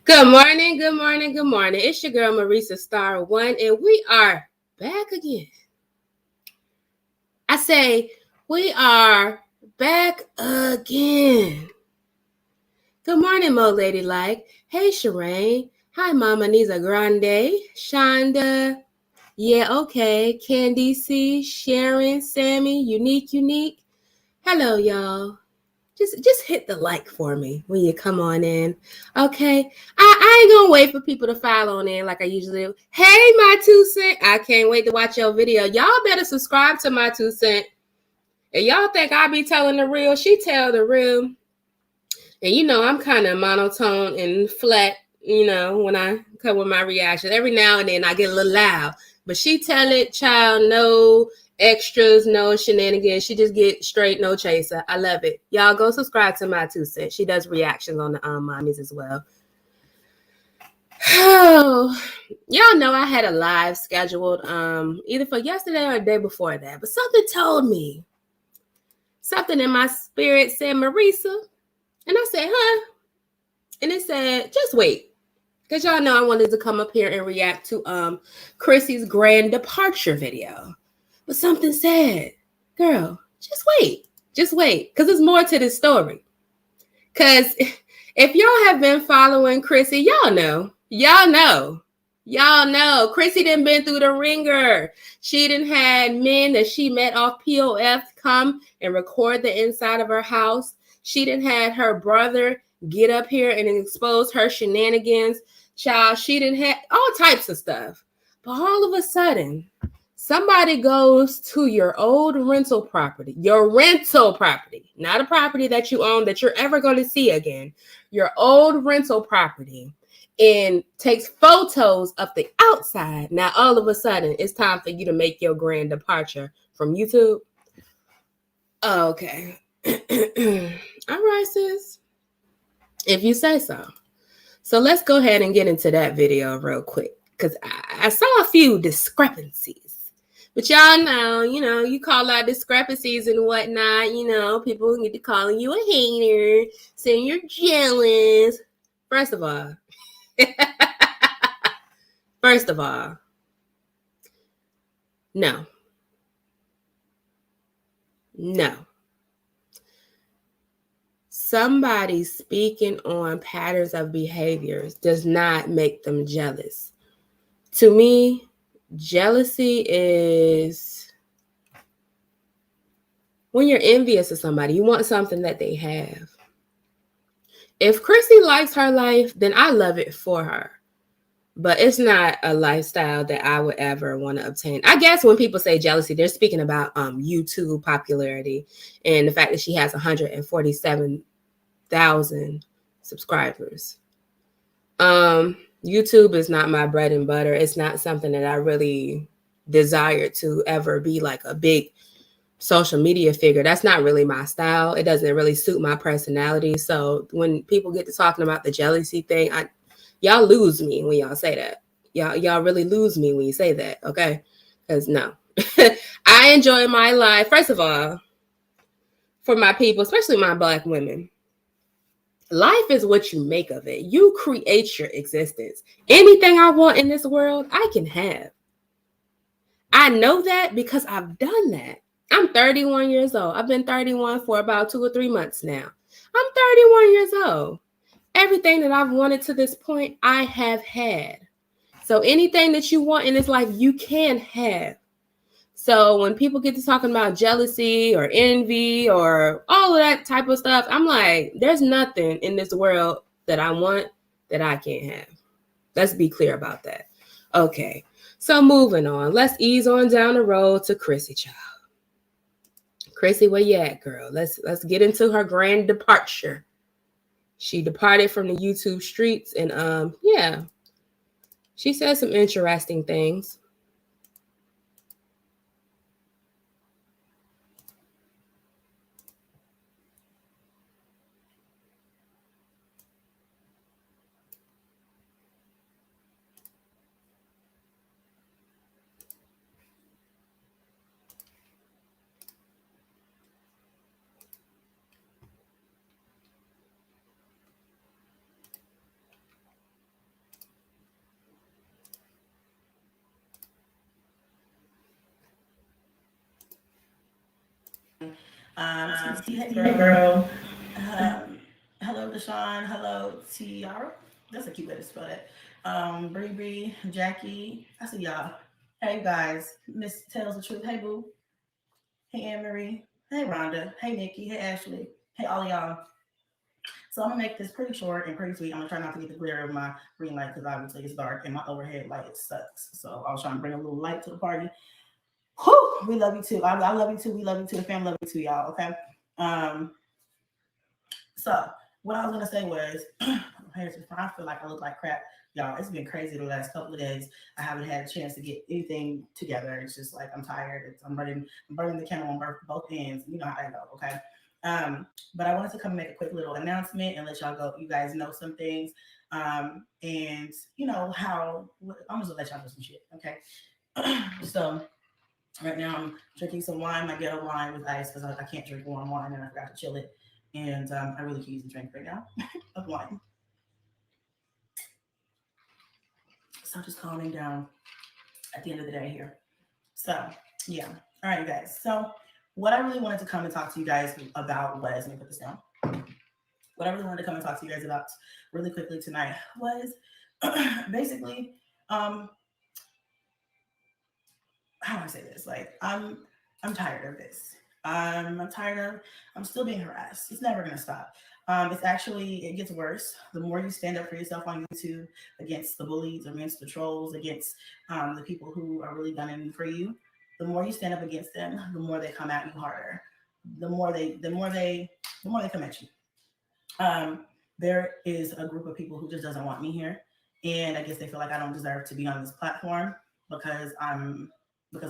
Good morning, good morning, good morning. It's your girl Marisa Star One, and we are back again. I say we are back again. Good morning, Mo Ladylike. Hey, Shireen. Hi, Mama Nisa Grande. Shonda. Yeah, okay. Candy C. Sharon. Sammy. Unique. Hello, y'all. Just hit the like for me when you come on in. Okay. I ain't gonna wait for people to file on in like I usually do. Hey, my 2 cent. I can't wait to watch your video. Y'all better subscribe to my 2 cent. And y'all think I be telling the real, she tell the real. And I'm kind of monotone and flat, when I come with my reaction. Every now and then I get a little loud. But she tell it, child, no extras, no shenanigans. She just get straight, no chaser. I love it. Y'all go subscribe to my 2 cent. She does reactions on the mommies as well. Oh, y'all know I had a live scheduled either for yesterday or the day before that. But something told me. Something in my spirit said, Marisa. And I said, huh? And it said, just wait. Because y'all know I wanted to come up here and react to CHRISSY's grand departure video. But something said, girl, just wait. Just wait. Because there's more to this story. Because if y'all have been following CHRISSY, y'all know. CHRISSY done been through the ringer. She done had men that she met off POF come and record the inside of her house. She done had her brother get up here and expose her shenanigans. Child, she done had all types of stuff. But all of a sudden, somebody goes to your old rental property, not a property that you own that you're ever going to see again, your old rental property, and takes photos of the outside. Now, all of a sudden, it's time for you to make your grand departure from YouTube. Oh, okay. All right, sis. If you say so. So let's go ahead and get into that video real quick. Because I saw a few discrepancies. But y'all know, you call out discrepancies and whatnot. People get to calling you a hater, saying you're jealous. First of all, no. Somebody speaking on patterns of behaviors does not make them jealous. To me, jealousy is when you're envious of somebody. You want something that they have. If CHRISSY likes her life, then I love it for her. But it's not a lifestyle that I would ever want to obtain. I guess when people say jealousy, they're speaking about YouTube popularity and the fact that she has 147,000 subscribers. YouTube is not my bread and butter. It's not something that I really desire to ever be like a big social media figure. That's not really my style. It doesn't really suit my personality. So when people get to talking about the jealousy thing, y'all lose me when y'all say that. Y'all really lose me when you say that, okay? Because no. I enjoy my life. First of all, for my people, especially my Black women, life is what you make of it. You create your existence. Anything I want in this world, I can have. I know that because I've done that. I'm 31 years old. I've been 31 for about 2 or 3 months now. I'm 31 years old. Everything that I've wanted to this point, I have had. So anything that you want in this life, you can have. So when people get to talking about jealousy or envy or all of that type of stuff, I'm like, there's nothing in this world that I want that I can't have. Let's be clear about that. Okay, so moving on. Let's ease on down the road to CHRISSY, child. CHRISSY, where you at, girl? Let's get into her grand departure. She departed from the YouTube streets and yeah, she said some interesting things. TC, hey girl. Hello Deshaun. Hello Tiara. That's a cute way to spell it. Bree Bree, Jackie. I see y'all. Hey guys, Miss Tells the Truth. Hey Boo. Hey Anne Marie. Hey Rhonda. Hey Nikki. Hey Ashley. Hey all of y'all. So I'm gonna make this pretty short and pretty sweet. I'm gonna try not to get the glare of my green light because obviously it's dark and my overhead light sucks. So I was trying to bring a little light to the party. Whew, we love you too. I love you too. We love you too. The family love you too, y'all. Okay. Um. So what I was gonna say was, I feel like I look like crap, y'all. It's been crazy the last couple of days. I haven't had a chance to get anything together. It's just like I'm tired. I'm burning the candle on both ends. You know how I go. Okay. But I wanted to come and make a quick little announcement and let y'all go. You guys know some things. And you know how I'm just gonna let y'all know some shit. Okay. So right now I'm drinking some wine, my ghetto wine with ice because I can't drink warm wine and I forgot to chill it. And I really can use a drink right now of wine. So just calming down at the end of the day here. So yeah. All right, you guys. So what I really wanted to come and talk to you guys about was, let me put this down. What I really wanted to come and talk to you guys about really quickly tonight was basically, how do I say this? Like I'm tired of this. I'm tired of, I'm still being harassed. It's never gonna stop. It gets worse. The more you stand up for yourself on YouTube against the bullies, against the trolls, against the people who are really gunning for you, the more you stand up against them, the more they come at you harder. The more they come at you. There is a group of people who just doesn't want me here, and I guess they feel like I don't deserve to be on this platform because I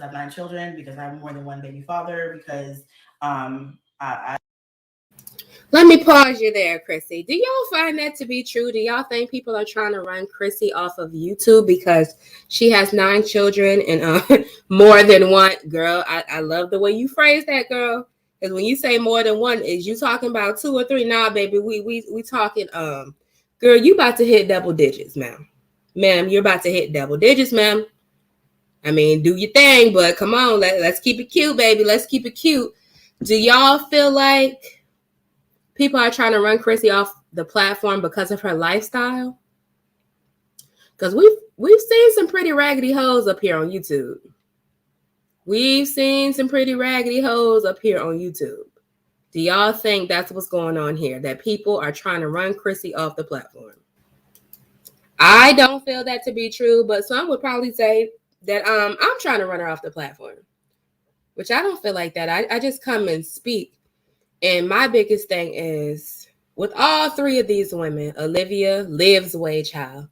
have 9 children, because I have more than one baby father, because I Let me pause you there, Chrissy. Do y'all find that to be true? Do y'all think people are trying to run Chrissy off of YouTube because she has 9 children and more than one? Girl, I love the way you phrase that, girl. Because when you say more than one, is you talking about 2 or 3? Nah, baby, we talking girl, you about to hit double digits, ma'am. Ma'am, you're about to hit double digits, ma'am. I mean, do your thing, but come on, let's keep it cute, baby. Let's keep it cute. Do y'all feel like people are trying to run Chrissy off the platform because of her lifestyle? Because we've seen some pretty raggedy hoes up here on YouTube. We've seen some pretty raggedy hoes up here on YouTube. Do y'all think that's what's going on here? That people are trying to run Chrissy off the platform? I don't feel that to be true, but some would probably say that I'm trying to run her off the platform, which I don't feel like that. I just come and speak. And my biggest thing is, with all 3 of these women, Olivia, Liv's Way Child,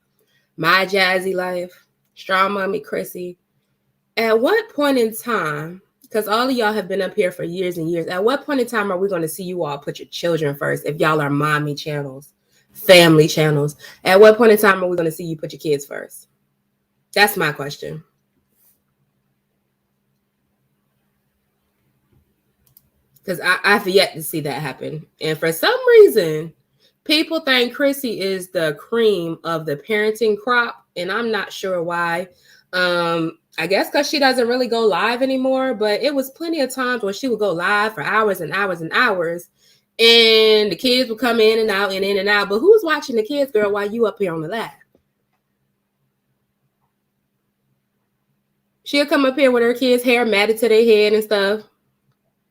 My Jazzy Life, Strong Mommy Chrissy, at what point in time, because all of y'all have been up here for years and years, at what point in time are we going to see you all put your children first if y'all are mommy channels, family channels? At what point in time are we going to see you put your kids first? That's my question. Because I've yet to see that happen. And for some reason, people think Chrissy is the cream of the parenting crop. And I'm not sure why. I guess because she doesn't really go live anymore. But it was plenty of times where she would go live for hours and hours and hours. And the kids would come in and out and in and out. But who's watching the kids, girl, while you up here on the live? She'll come up here with her kids' hair matted to their head and stuff.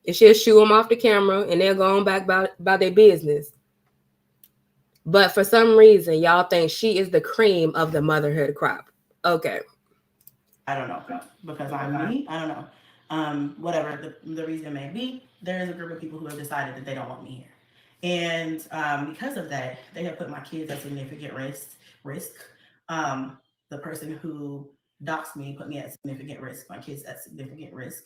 And she'll shoo them off the camera and they'll go on back about their business. But for some reason, y'all think she is the cream of the motherhood crop. Okay. I don't know, because I'm me. I don't know. Whatever the reason may be, there is a group of people who have decided that they don't want me here. And because of that, they have put my kids at significant risk. The person who doxed me put me at significant risk. My kids at significant risk.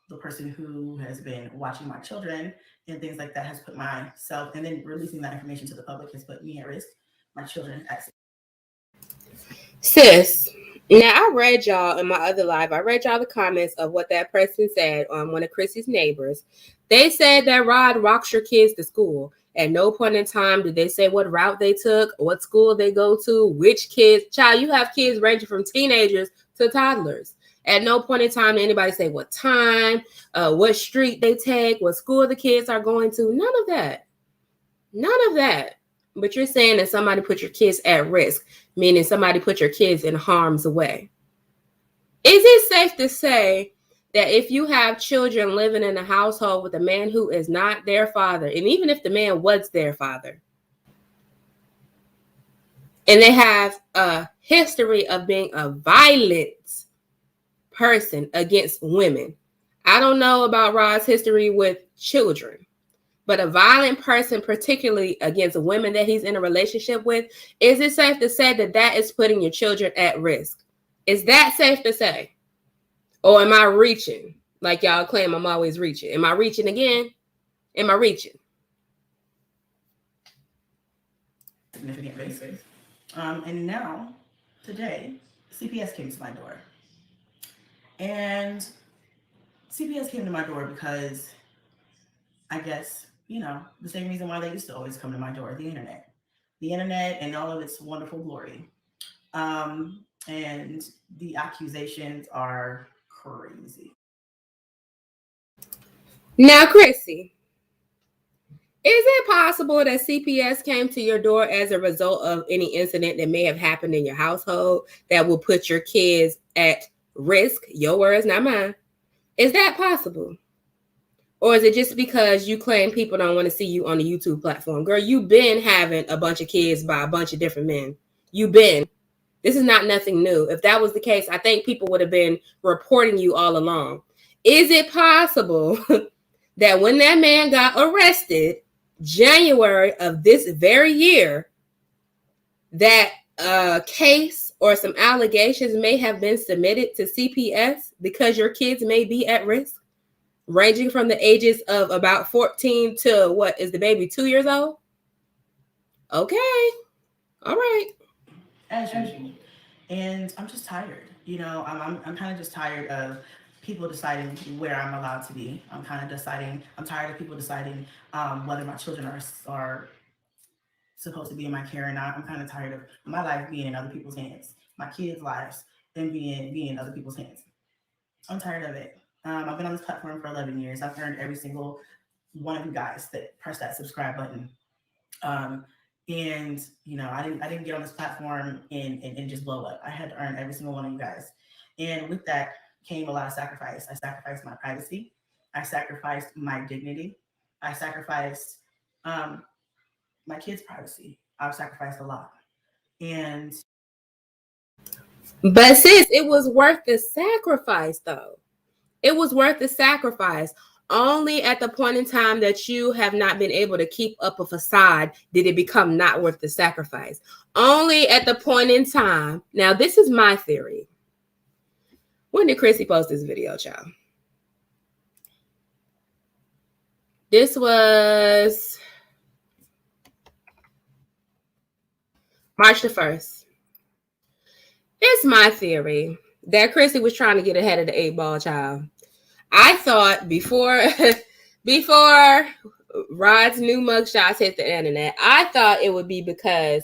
The person who has been watching my children and things like that has put myself, and then releasing that information to the public has put me at risk. My children at risk. Sis, now I read y'all in my other live, I read y'all the comments of what that person said on one of Chrissy's neighbors. They said that Rod rocks your kids to school. At no point in time did they say what route they took, what school they go to, which kids. Child, you have kids ranging from teenagers to toddlers. At no point in time did anybody say what time, what street they take, what school the kids are going to. None of that. None of that. But you're saying that somebody put your kids at risk, meaning somebody put your kids in harm's way. Is it safe to say that if you have children living in a household with a man who is not their father, and even if the man was their father, and they have a history of being a violent person against women. I don't know about Rod's history with children, but a violent person, particularly against women that he's in a relationship with, is it safe to say that that is putting your children at risk? Is that safe to say? Or am I reaching? Like y'all claim I'm always reaching. Am I reaching again? Am I reaching? Significant basis. And now, today, CPS came to my door. And CPS came to my door because I guess, the same reason why they used to always come to my door, the internet. The internet and all of its wonderful glory. And the accusations are crazy. Now, Chrissy, is it possible that CPS came to your door as a result of any incident that may have happened in your household that will put your kids at risk? Your words, not mine. Is that possible? Or is it just because you claim people don't want to see you on the YouTube platform? Girl, you've been having a bunch of kids by a bunch of different men. You've been. This is not nothing new. If that was the case, I think people would have been reporting you all along. Is it possible that when that man got arrested, January of this very year, that a case or some allegations may have been submitted to CPS because your kids may be at risk, ranging from the ages of about 14 to what is the baby 2 years old? Okay. All right. As usual. And I'm just tired. I'm kind of just tired of people deciding where I'm allowed to be. I'm tired of people deciding whether my children are supposed to be in my care or not. I'm kind of tired of my life being in other people's hands, my kids' lives, and being in other people's hands. I'm tired of it. I've been on this platform for 11 years. I've earned every single one of you guys that press that subscribe button. And I didn't get on this platform and just blow up. I had to earn every single one of you guys. And with that came a lot of sacrifice. I sacrificed my privacy. I sacrificed my dignity. I sacrificed my kids' privacy. I've sacrificed a lot. But sis, it was worth the sacrifice, though. It was worth the sacrifice. Only at the point in time that you have not been able to keep up a facade did it become not worth the sacrifice. Only at the point in time. Now, this is my theory. When did Chrissy post this video, child? This was March the 1st. It's my theory that Chrissy was trying to get ahead of the 8-ball, child. I thought before Rod's new mugshots hit the internet, I thought it would be because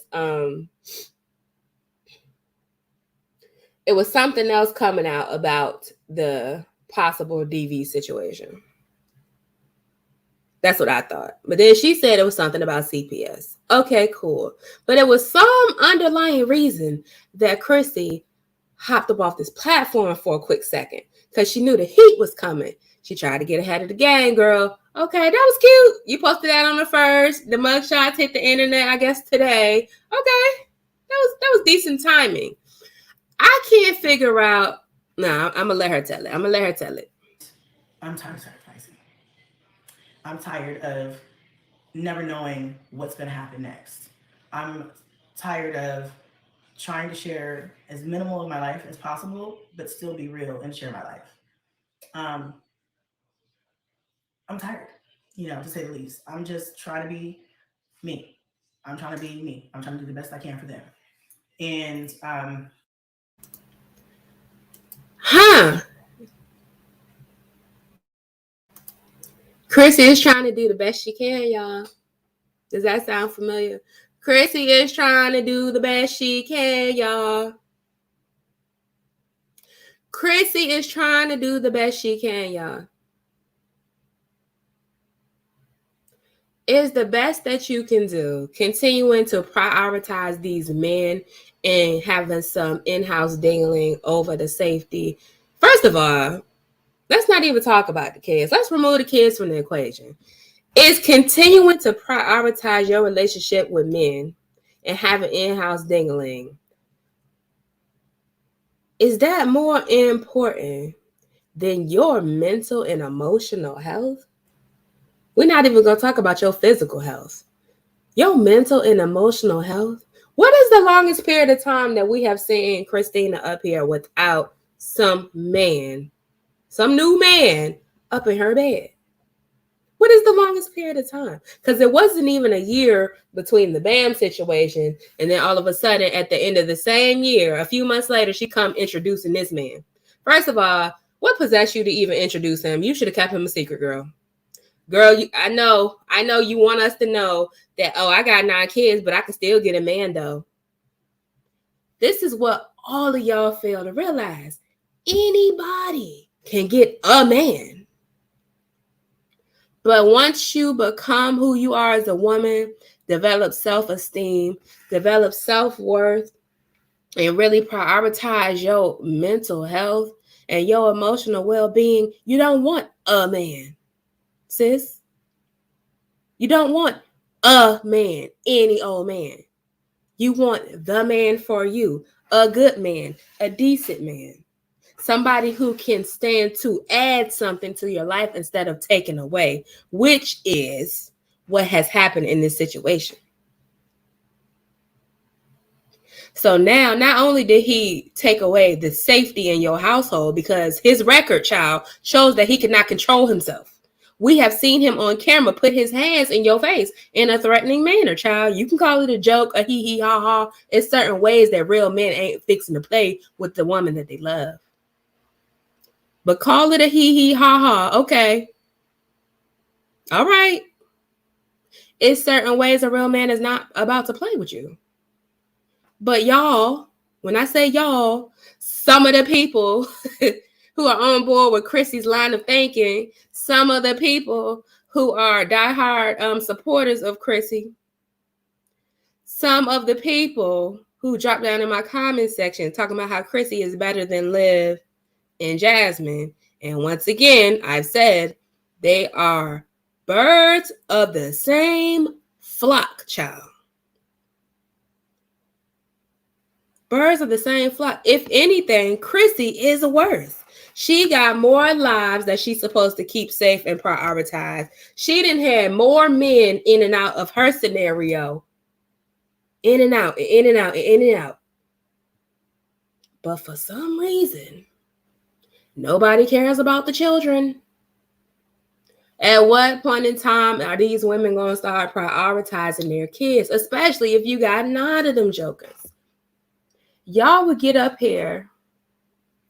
it was something else coming out about the possible DV situation. That's what I thought. But then she said it was something about CPS. Okay, cool. But it was some underlying reason that Chrissy hopped up off this platform for a quick second because she knew the heat was coming. She tried to get ahead of the game, girl. Okay, that was cute. You posted that on the 1st. The mugshots hit the internet, I guess, today. Okay, that was decent timing. I can't figure out. No, I'm gonna let her tell it. I'm tired of sacrificing. I'm tired of never knowing what's going to happen next. I'm tired of trying to share as minimal of my life as possible, but still be real and share my life. I'm tired, to say the least. I'm just trying to be me. I'm trying to be me. I'm trying to do the best I can for them. And Chrissy is trying to do the best she can, y'all. Does that sound familiar? Chrissy is trying to do the best she can, y'all. CHRISSY is trying to do the best she can, y'all. It's the best that you can do, continuing to prioritize these men and having some in-house dingling over the safety. First of all, let's not even talk about the kids. Let's remove the kids from the equation. Is continuing to prioritize your relationship with men and having in-house dingling, is that more important than your mental and emotional health? We're not even going to talk about your physical health. Your mental and emotional health. What is the longest period of time that we have seen Christina up here without some man, some new man up in her bed? What is the longest period of time? Because it wasn't even a year between the BAM situation and then all of a sudden at the end of the same year, a few months later, she come introducing this man. First of all, what possessed you to even introduce him? You should have kept him a secret, girl. Girl, I know you want us to know that, oh, I got 9 kids, but I can still get a man though. This is what all of y'all fail to realize. Anybody can get a man. But once you become who you are as a woman, develop self-esteem, develop self-worth, and really prioritize your mental health and your emotional well-being, you don't want a man, sis. You don't want a man, any old man. You want the man for you, a good man, a decent man. Somebody who can stand to add something to your life instead of taking away, which is what has happened in this situation. So now, not only did he take away the safety in your household because his record, child, shows that he cannot control himself. We have seen him on camera put his hands in your face in a threatening manner, child. You can call it a joke, a hee ha ha. It's certain ways that real men ain't fixing to play with the woman that they love. But call it a hee ha ha. Okay. All right. It's certain ways a real man is not about to play with you. But y'all, when I say y'all, some of the people who are on board with CHRISSY's line of thinking, some of the people who are diehard supporters of CHRISSY, some of the people who drop down in my comment section talking about how CHRISSY is better than Liv and Jasmine. And once again, I've said they are birds of the same flock, child. Birds of the same flock. If anything, CHRISSY is worse. She got more lives that she's supposed to keep safe and prioritize. She didn't have more men in and out of her scenario. In and out, in and out, in and out. But for some reason, nobody cares about the children. At what point in time are these women going to start prioritizing their kids, especially if you got 9 of them jokers? Y'all would get up here,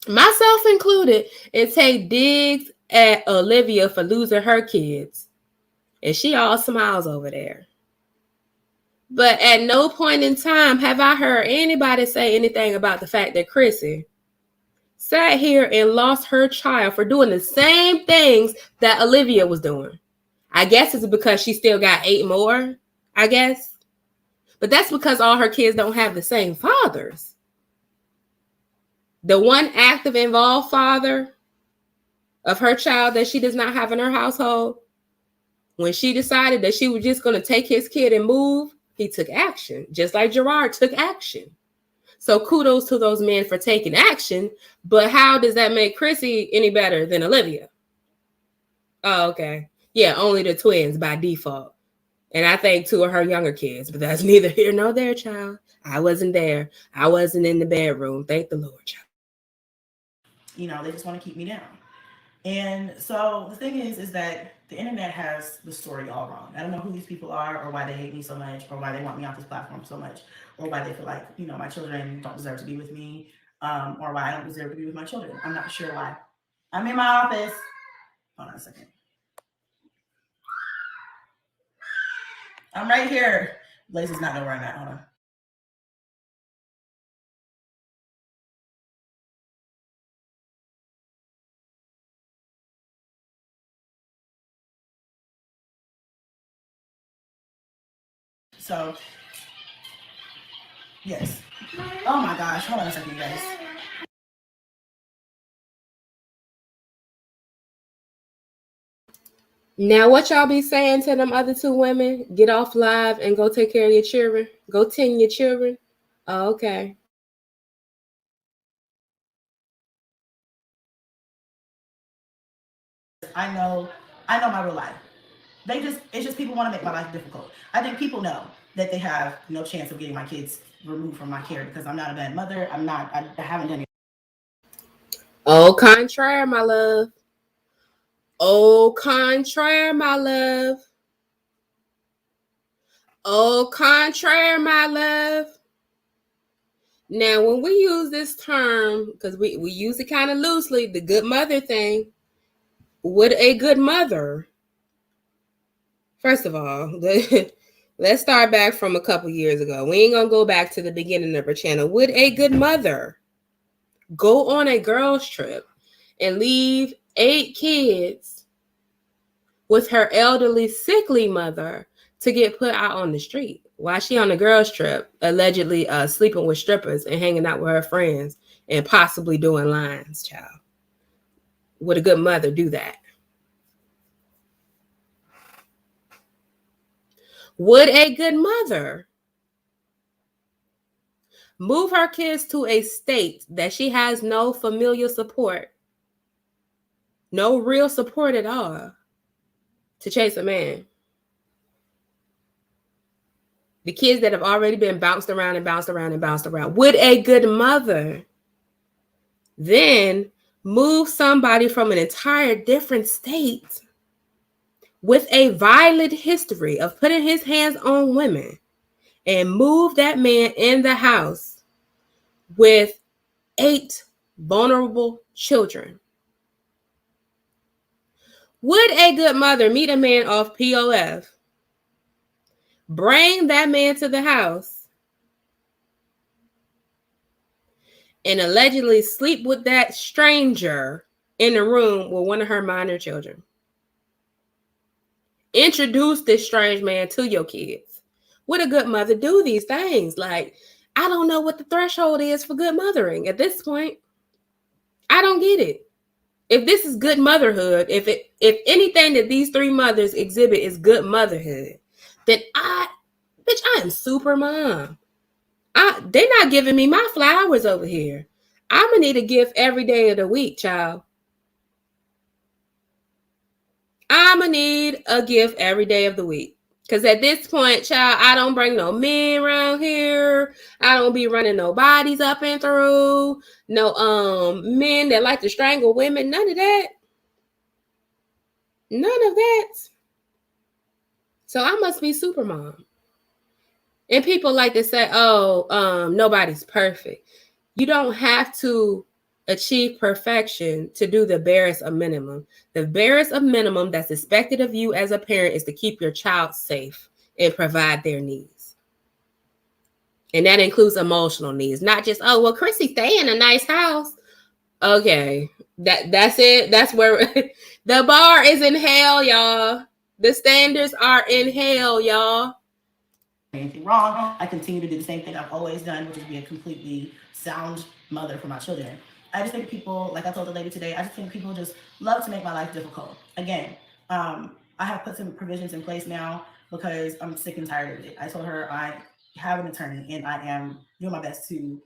myself included, and take digs at Olivia for losing her kids. And she all smiles over there. But at no point in time have I heard anybody say anything about the fact that CHRISSY sat here and lost her child for doing the same things that Olivia was doing. I guess it's because she still got 8 more, I guess. But that's because all her kids don't have the same fathers. The one active involved father of her child that she does not have in her household, when she decided that she was just going to take his kid and move, he took action, just like Gerard took action. So kudos to those men for taking action. But how does that make CHRISSY any better than Olivia? Oh, okay. Yeah, only the twins by default. And I think 2 of her younger kids, but that's neither here nor there, child. I wasn't there. I wasn't in the bedroom. Thank the Lord, child. You know, they just want to keep me down. And so the thing is that the internet has the story all wrong. I don't know who these people are or why they hate me so much or why they want me off this platform so much or why they feel like, you know, my children don't deserve to be with me or why I don't deserve to be with my children. I'm not sure why. I'm in my office. Hold on a second. I'm right here. Blaze is not know where I'm at. Hold on. So yes. Oh my gosh, hold on a second, you guys. Now, what y'all be saying to them other two women? Get off live and go take care of your children. Go tend your children. Oh, okay. I know my real life. It's just people want to make my life difficult. I think people know that they have no chance of getting my kids removed from my care because I'm not a bad mother. I haven't done it. Au contraire, my love. Au contraire, my love. Au contraire, my love. Now, when we use this term, because we use it kind of loosely, the good mother thing, would a good mother, first of all, let's start back from a couple years ago. We ain't going to go back to the beginning of her channel. Would a good mother go on a girls' trip and leave 8 kids with her elderly, sickly mother to get put out on the street while she on a girls' trip, allegedly sleeping with strippers and hanging out with her friends and possibly doing lines, child? Would a good mother do that? Would a good mother move her kids to a state that she has no familial support, no real support at all, to chase a man? The kids that have already been bounced around and bounced around and bounced around. Would a good mother then move somebody from an entire different state with a violent history of putting his hands on women and move that man in the house with 8 vulnerable children? Would a good mother meet a man off POF, bring that man to the house, and allegedly sleep with that stranger in the room with one of her minor children? Introduce this strange man to your kids. Would a good mother do these things? Like, I don't know what the threshold is for good mothering at this point. I don't get it. If this is good motherhood, if anything that these 3 mothers exhibit is good motherhood, then I am super mom. They're not giving me my flowers over here. I'm gonna need a gift every day of the week, child. I'm gonna need a gift every day of the week. Because at this point, child, I don't bring no men around here. I don't be running no bodies up and through. No men that like to strangle women. None of that. None of that. So I must be super mom. And people like to say, oh, nobody's perfect. You don't have to achieve perfection to do the barest of minimum. The barest of minimum that's expected of you as a parent is to keep your child safe and provide their needs. And that includes emotional needs, not just, oh, well, CHRISSY, stay in a nice house. Okay, that's it. That's where the bar is in hell, y'all. The standards are in hell, y'all. Anything wrong. I continue to do the same thing I've always done, which is be a completely sound mother for my children. I just think people, like I told the lady today, I just think people just love to make my life difficult. Again, I have put some provisions in place now because I'm sick and tired of it. I told her I have an attorney and I am doing my best to,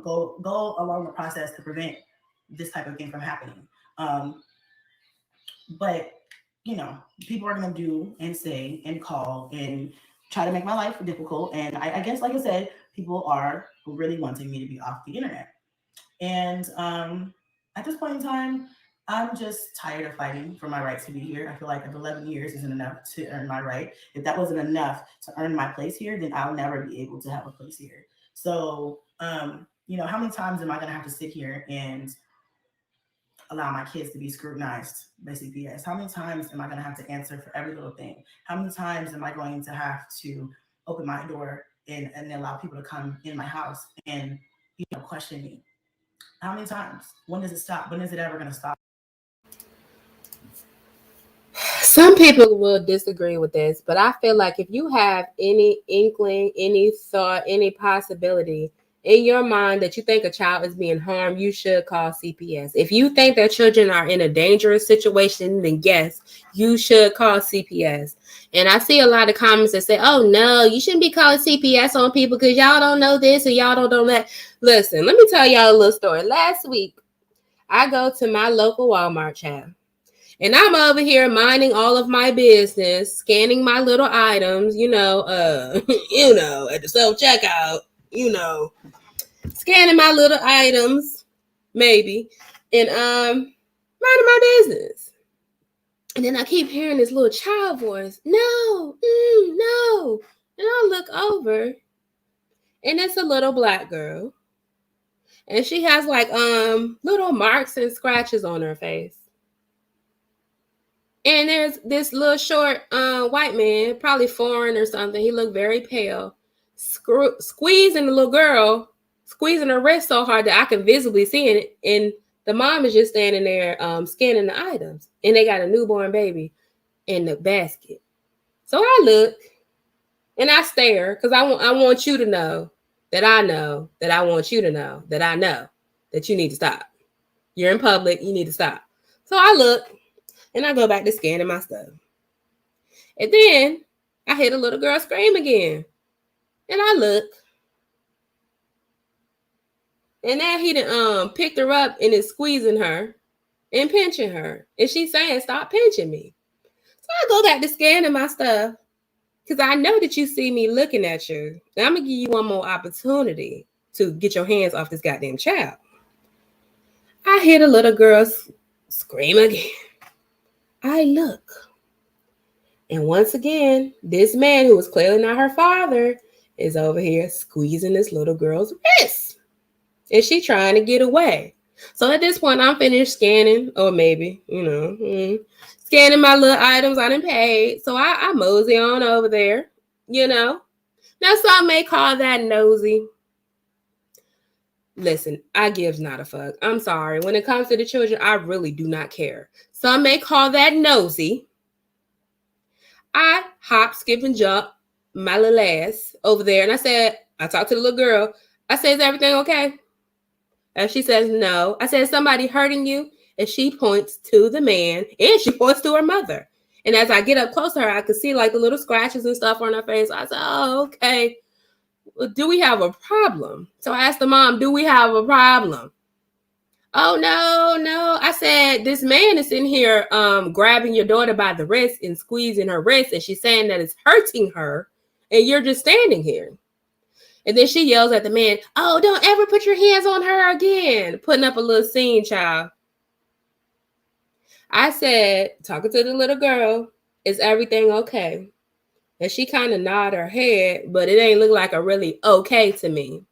go along the process to prevent this type of thing from happening. But people are going to do and say and call and try to make my life difficult. And I guess, like I said, people are really wanting me to be off the internet. And at this point in time, I'm just tired of fighting for my right to be here. I feel like if 11 years isn't enough to earn my right, if that wasn't enough to earn my place here, then I'll never be able to have a place here. So, how many times am I going to have to sit here and allow my kids to be scrutinized by CPS? How many times am I going to have to answer for every little thing? How many times am I going to have to open my door and allow people to come in my house and question me? How many times? When does it stop? When is it ever going to stop? Some people will disagree with this, but I feel like if you have any inkling, any thought, any possibility in your mind that you think a child is being harmed, you should call CPS. If you think that children are in a dangerous situation, then yes, you should call CPS. And I see a lot of comments that say, oh no, you shouldn't be calling CPS on people because y'all don't know this or y'all don't know that. Listen, let me tell y'all a little story. Last week, I go to my local Walmart, child. And I'm over here minding all of my business, scanning my little items, at the self-checkout, scanning my little items, maybe, and minding my business. And then I keep hearing this little child voice, no, no. And I look over, and it's a little black girl. And she has like little marks and scratches on her face. And there's this little short white man, probably foreign or something. He looked very pale, squeezing the little girl, squeezing her wrist so hard that I can visibly see it. And the mom is just standing there scanning the items. And they got a newborn baby in the basket. So I look and I stare because I want you to know that I know that I want you to know that I know that you need to stop. You're in public. You need to stop. So I look. And I go back to scanning my stuff. And then I hear the little girl scream again. And I look. And now he done picked her up and is squeezing her and pinching her. And she's saying, stop pinching me. So I go back to scanning my stuff. Because I know that you see me looking at you. And I'm going to give you one more opportunity to get your hands off this goddamn child. I hear the little girl scream again. I look. And once again, this man who was clearly not her father is over here squeezing this little girl's wrist. And she trying to get away. So at this point, I'm finished scanning, or maybe, scanning my little items I done paid. So I mosey on over there, Now, some may call that nosy. Listen, I gives not a fuck. I'm sorry. When it comes to the children, I really do not care. Some may call that nosy. I hop, skip, and jump my little ass over there. And I talked to the little girl. I said, is everything okay? And she says, no. I said, is somebody hurting you? And she points to the man and she points to her mother. And as I get up close to her, I could see like the little scratches and stuff on her face. I said, oh, okay. Do we have a problem? So I asked the mom, do we have a problem? Oh, no. I said, this man is in here grabbing your daughter by the wrist and squeezing her wrist. And she's saying that it's hurting her. And you're just standing here. And then she yells at the man, oh, don't ever put your hands on her again. Putting up a little scene, child. I said, talking to the little girl, is everything okay? And she kind of nodded her head, but it ain't look like a really okay to me.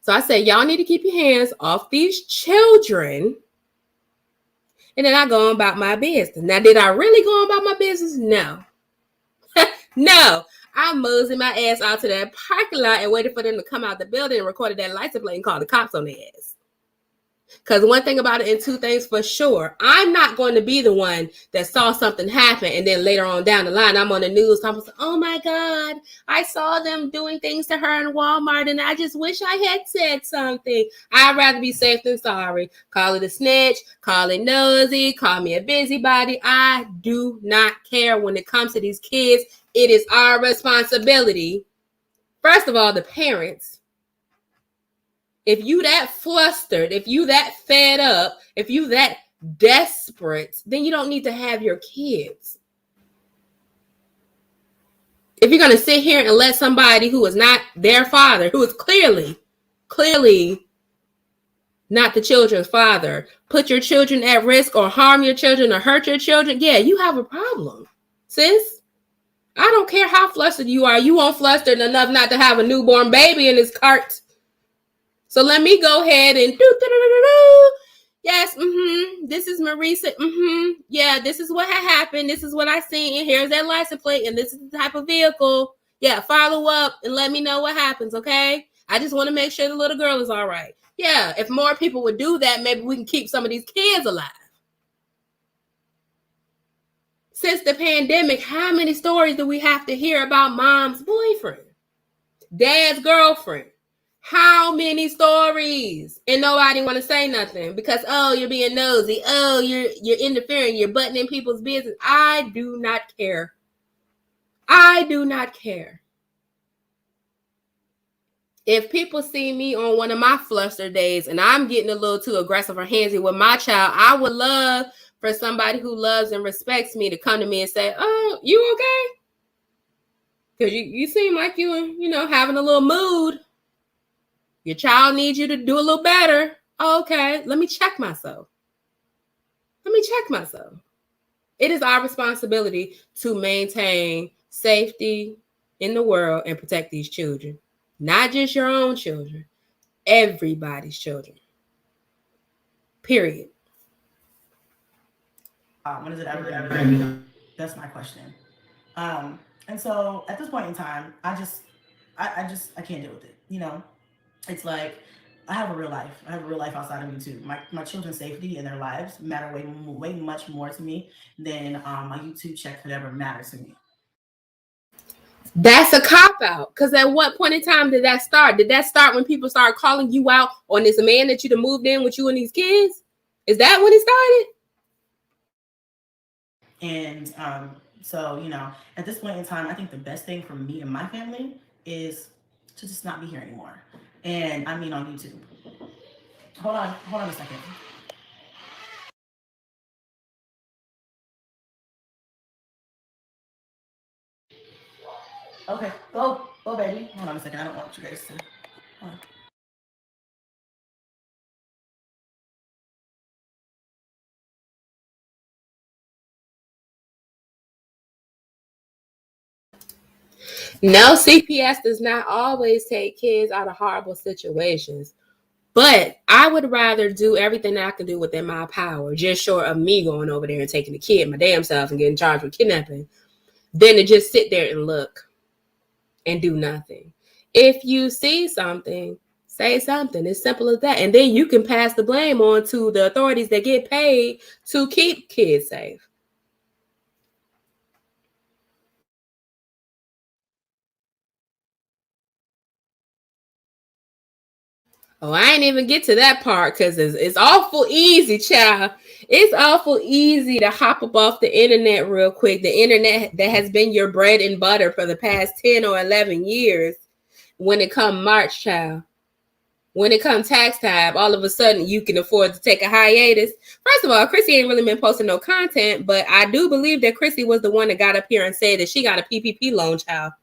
So I said, y'all need to keep your hands off these children. And then I go on about my business. Now, did I really go on about my business? No. No. I moseyed my ass out to that parking lot and waited for them to come out the building and recorded that license plate and called the cops on their ass. Because one thing about it and two things for sure, I'm not going to be the one that saw something happen and then later on down the line, I'm on the news talking, oh my God, I saw them doing things to her in Walmart and I just wish I had said something. I'd rather be safe than sorry. Call it a snitch, call it nosy, call me a busybody. I do not care when it comes to these kids. It is our responsibility. First of all, the parents. If you that flustered, if you that fed up, if you that desperate, then you don't need to have your kids. If you're going to sit here and let somebody who is not their father, who is clearly not the children's father, put your children at risk or harm your children or hurt your children, yeah, you have a problem, sis. I don't care how flustered you are. You won't flustered enough not to have a newborn baby in this cart. So let me go ahead and yes, this is Marisa. Yeah, this is what had happened. This is what I seen. And here's that license plate. And this is the type of vehicle. Yeah, follow up and let me know what happens, okay? I just want to make sure the little girl is all right. Yeah, if more people would do that, maybe we can keep some of these kids alive. Since the pandemic, how many stories do we have to hear about mom's boyfriend, dad's girlfriend? How many stories? And nobody want to say nothing because, oh, you're being nosy. Oh, you're interfering. You're butting in people's business. I do not care. I do not care. If people see me on one of my fluster days and I'm getting a little too aggressive or handsy with my child, I would love for somebody who loves and respects me to come to me and say, oh, you okay? Because you seem like you having a little mood. Your child needs you to do a little better. Oh, okay, let me check myself. It is our responsibility to maintain safety in the world and protect these children. Not just your own children, everybody's children. Period. When is it ever going to be? That's my question. And so at this point in time, I can't deal with it. It's like I have a real life. I have a real life outside of YouTube. My children's safety and their lives matter way much more to me than my YouTube check could ever matter to me. That's a cop-out. Because at what point in time did that start? Did that start when people started calling you out on this man that you'd have moved in with you and these kids? Is that when it started? And so, at this point in time, I think the best thing for me and my family is to just not be here anymore. And I mean on YouTube. Hold on a second. Okay, go, baby. Hold on a second. I don't want you guys to. Hold on. No, CPS does not always take kids out of horrible situations. But I would rather do everything I can do within my power, just short of me going over there and taking the kid my damn self and getting charged with kidnapping, than to just sit there and look and do nothing. If you see something, say something. It's simple as that. And then you can pass the blame on to the authorities that get paid to keep kids safe. Oh, I ain't even get to that part because it's awful easy, child. It's awful easy to hop up off the internet real quick. The internet that has been your bread and butter for the past 10 or 11 years. When it come March, child. When it comes tax time, all of a sudden you can afford to take a hiatus. First of all, CHRISSY ain't really been posting no content, but I do believe that CHRISSY was the one that got up here and said that she got a PPP loan, child.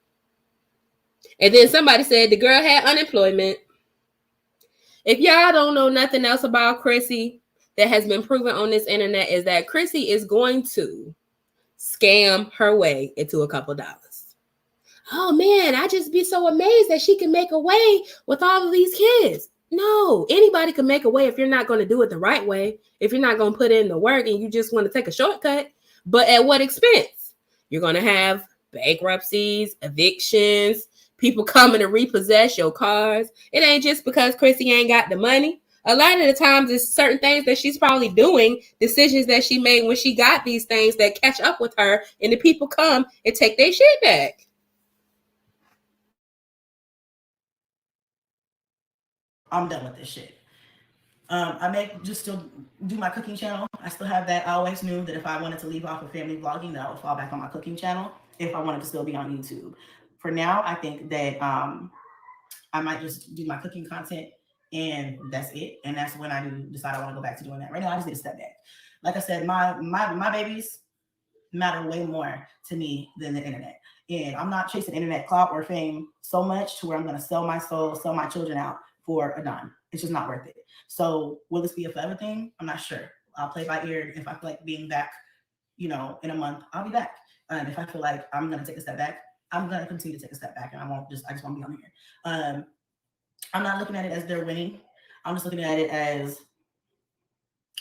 And then somebody said the girl had unemployment. If y'all don't know nothing else about CHRISSY that has been proven on this internet is that CHRISSY is going to scam her way into a couple dollars. Oh man, I just be so amazed that she can make a way with all of these kids. No, anybody can make a way if you're not going to do it the right way, if you're not going to put in the work and you just want to take a shortcut. But at what expense? You're going to have bankruptcies, evictions, people coming to repossess your cars. It ain't just because CHRISSY ain't got the money. A lot of the times it's certain things that she's probably doing, decisions that she made when she got these things that catch up with her, and the people come and take their shit back. I'm done with this shit. I may just still do my cooking channel. I still have that. I always knew that if I wanted to leave off of family vlogging, that I would fall back on my cooking channel if I wanted to still be on YouTube. For now, I think that I might just do my cooking content and that's it. And that's when I do decide I want to go back to doing that. Right now, I just need to step back. Like I said, my babies matter way more to me than the internet. And I'm not chasing internet clout or fame so much to where I'm going to sell my soul, sell my children out for a dime. It's just not worth it. So will this be a forever thing? I'm not sure. I'll play by ear. If I feel like being back, in a month, I'll be back. And if I feel like I'm going to take a step back, I'm going to continue to take a step back, and I just want to be on here. I'm not looking at it as they're winning. I'm just looking at it as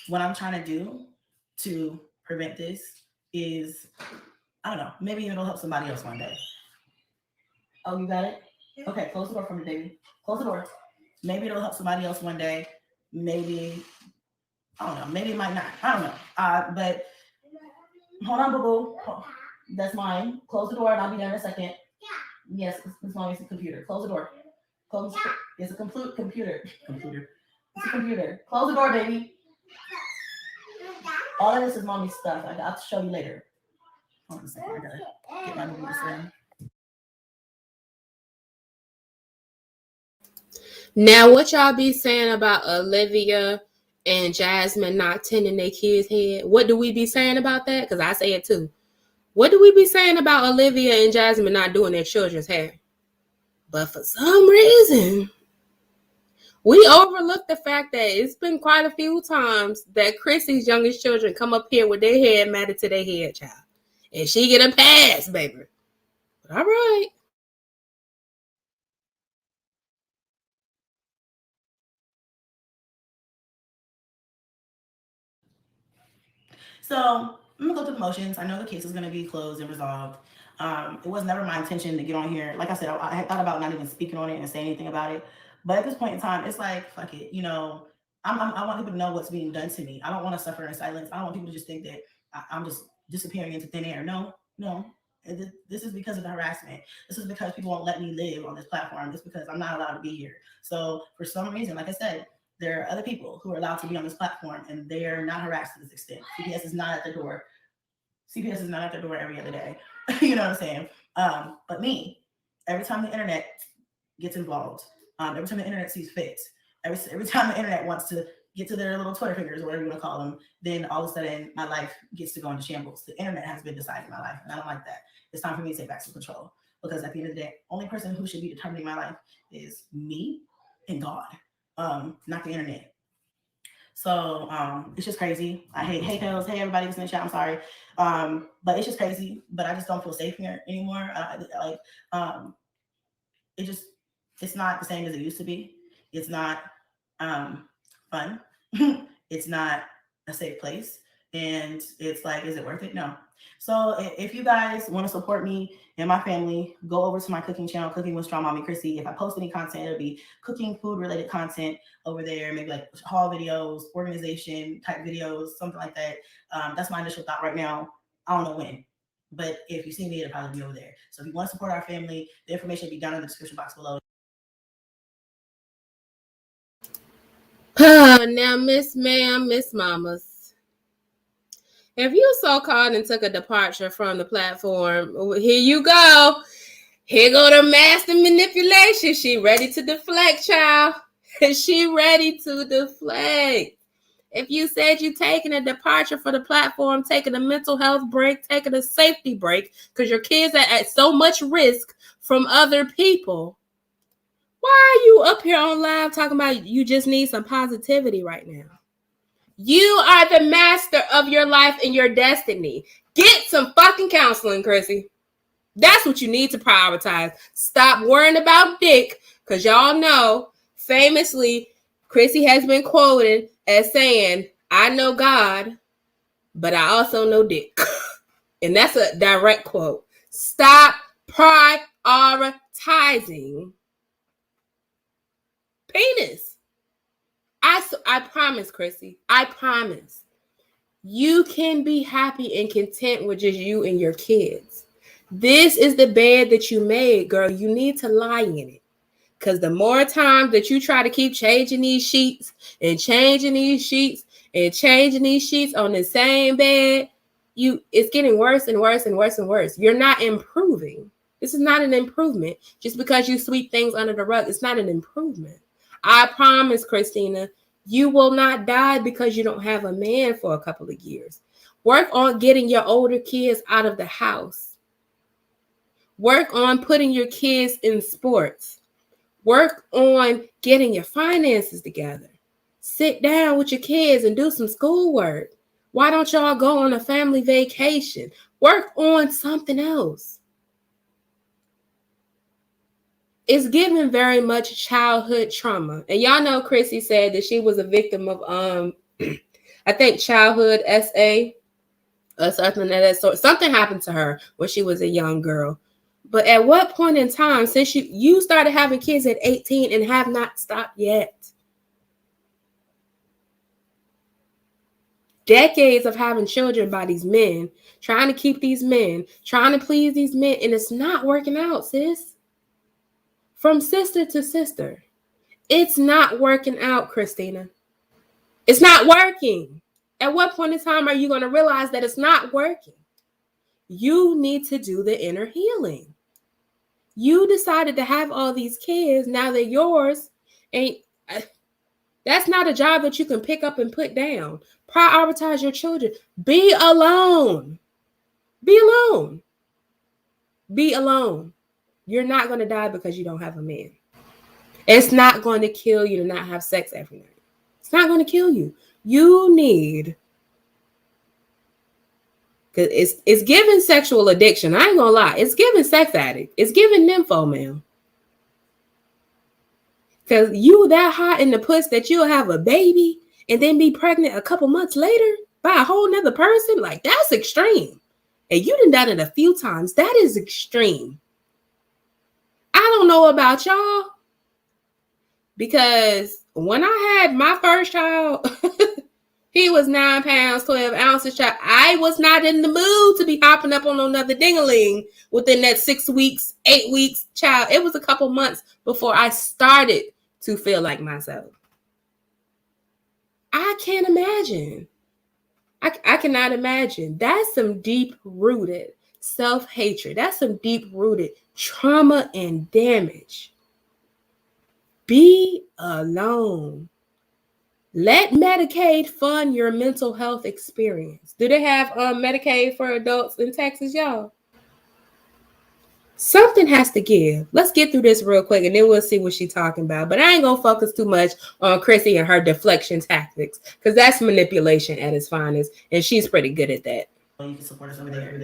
what I'm trying to do to prevent this is, I don't know, maybe it'll help somebody else one day. Oh, you got it? Yeah. Okay, close the door for me, baby. Close the door. Maybe it'll help somebody else one day. Maybe, I don't know, maybe it might not. I don't know. But Hold on, boo boo. That's mine. Close the door and I'll be there in a second. Yes, it's mommy's computer. Close the door. Close. It's a complete computer. Computer. It's a computer. Close the door, baby. All of this is mommy's stuff. I'll show you later. Hold on a second. I gotta get my movies in. Now, what y'all be saying about Olivia and Jasmine not tending their kids' head? What do we be saying about that? Because I say it too. What do we be saying about Olivia and Jasmine not doing their children's hair? But for some reason, we overlook the fact that it's been quite a few times that Chrissy's youngest children come up here with their hair matted to their head, child. And she get a pass, baby. But all right. So I'm gonna go through the motions. I know the case is gonna be closed and resolved. It was never my intention to get on here. Like I said, I had thought about not even speaking on it and saying anything about it. But at this point in time, it's like, fuck it. You know, I want people to know what's being done to me. I don't want to suffer in silence. I don't want people to just think that I'm just disappearing into thin air. No, no. This is because of the harassment. This is because people won't let me live on this platform. This is because I'm not allowed to be here. So for some reason, like I said, there are other people who are allowed to be on this platform and they're not harassed to this extent. CPS is not at the door. CPS is not at the door every other day. You know what I'm saying? But me, every time the internet gets involved, every time the internet sees fit, every time the internet wants to get to their little Twitter fingers or whatever you want to call them, then all of a sudden my life gets to go into shambles. The internet has been deciding my life, and I don't like that. It's time for me to take back some control, because at the end of the day, only person who should be determining my life is me and God, not the internet. So it's just crazy. I hate Hills. Hey everybody who's in the chat. I'm sorry, but it's just crazy. But I just don't feel safe here anymore. It just it's not the same as it used to be. It's not fun. It's not a safe place. And it's like, is it worth it? No. So if you guys want to support me and my family, go over to my cooking channel, Cooking with Strong Mommy CHRISSY. If I post any content, it'll be cooking, food related content over there, maybe like haul videos, organization type videos, something like that. That's my initial thought right now. I don't know when, but if you see me, it'll probably be over there. So if you want to support our family, the information will be down in the description box below. Now, Miss Ma'am, Miss Mamas, if you so called and took a departure from the platform, here you go. Here go the master manipulation. She ready to deflect, child. She ready to deflect. If you said you taking a departure for the platform, taking a mental health break, taking a safety break, because your kids are at so much risk from other people, why are you up here on live talking about you just need some positivity right now? You are the master of your life and your destiny. Get some fucking counseling, Chrissy. That's what you need to prioritize. Stop worrying about dick, because y'all know, famously, Chrissy has been quoted as saying, I know God, but I also know dick. And that's a direct quote. Stop prioritizing penis. I promise, Chrissy. I promise. You can be happy and content with just you and your kids. This is the bed that you made, girl. You need to lie in it. Because the more time that you try to keep changing these sheets and changing these sheets and changing these sheets on the same bed, it's getting worse and worse and worse and worse. You're not improving. This is not an improvement. Just because you sweep things under the rug, it's not an improvement. I promise, Christina, you will not die because you don't have a man for a couple of years. Work on getting your older kids out of the house. Work on putting your kids in sports. Work on getting your finances together. Sit down with your kids and do some schoolwork. Why don't y'all go on a family vacation? Work on something else. It's given very much childhood trauma. And y'all know Chrissy said that she was a victim of I think childhood SA or something of that sort. Something happened to her when she was a young girl. But at what point in time, since you started having kids at 18 and have not stopped yet? decades of having children by these men, trying to keep these men, trying to please these men, and it's not working out, sis. From sister to sister, it's not working out, Christina. It's not working. At what point in time are you going to realize that it's not working? You need to do the inner healing. You decided to have all these kids, now they're yours, and that's not a job that you can pick up and put down. Prioritize your children. Be alone. Be alone. Be alone. You're not going to die because you don't have a man. It's not going to kill you to not have sex every night. It's not going to kill you. You need, because it's giving sexual addiction. I ain't gonna lie. It's giving sex addict. It's giving nympho, man. Because you that hot in the puss that you'll have a baby and then be pregnant a couple months later by a whole nother person, like that's extreme. And you done it a few times. That is extreme. I don't know about y'all, because when I had my first child, he was 9 pounds, 12 ounces. Child. I was not in the mood to be hopping up on another ding-a-ling within that 6 weeks, 8 weeks. Child, it was a couple months before I started to feel like myself. I can't imagine. I cannot imagine. That's some deep-rooted self-hatred. That's some deep-rooted trauma and damage. Be alone. Let Medicaid fund your mental health experience. Do they have Medicaid for adults in Texas, y'all? Something has to give. Let's get through this real quick, and then we'll see what she's talking about. But I ain't going to focus too much on Chrissy and her deflection tactics, because that's manipulation at its finest, and she's pretty good at that. You can support us over there.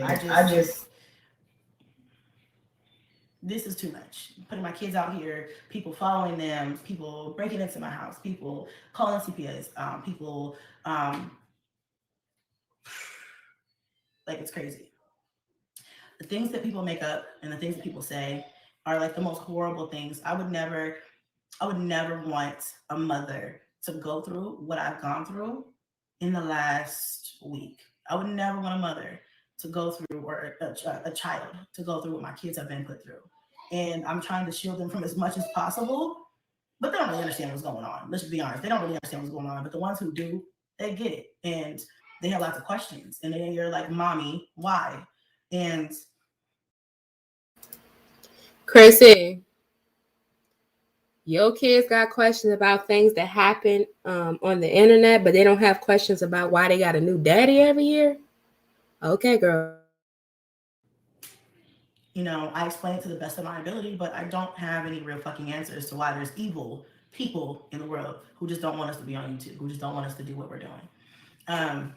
This is too much. Putting my kids out here, people following them, people breaking into my house, people calling CPS, people, like it's crazy. The things that people make up and the things that people say are like the most horrible things. I would never want a mother to go through what I've gone through in the last week. I would never want a mother to go through, or a child to go through what my kids have been put through. And I'm trying to shield them from as much as possible, but they don't really understand what's going on. Let's be honest. They don't really understand what's going on, but the ones who do, they get it. And they have lots of questions. And then you're like, mommy, why? And Chrissy, your kids got questions about things that happen on the internet, but they don't have questions about why they got a new daddy every year? Okay, girl. You know, I explain it to the best of my ability, but I don't have any real fucking answers to why there's evil people in the world who just don't want us to be on YouTube, who just don't want us to do what we're doing.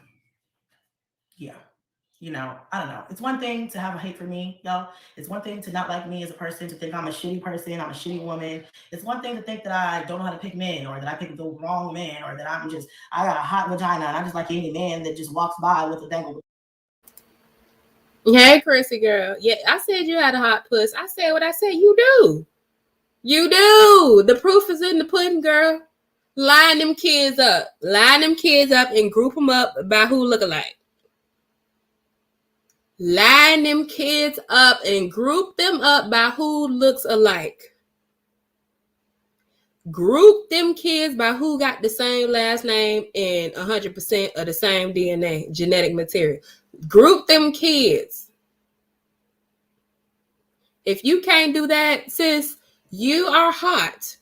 Yeah. You know, I don't know. It's one thing to have a hate for me, y'all. It's one thing to not like me as a person, to think I'm a shitty person, I'm a shitty woman. It's one thing to think that I don't know how to pick men, or that I picked the wrong man, or that I got a hot vagina and I just like any man that just walks by with a dangle. Hey, Chrissy girl. Yeah, I said you had a hot puss. I said what I said. You do. You do. The proof is in the pudding, girl. Line them kids up. Line them kids up and group them up by who look alike. Line them kids up and group them up by who looks alike. Group them kids by who got the same last name and 100% of the same DNA, genetic material. Group them kids. If you can't do that, sis, you are hot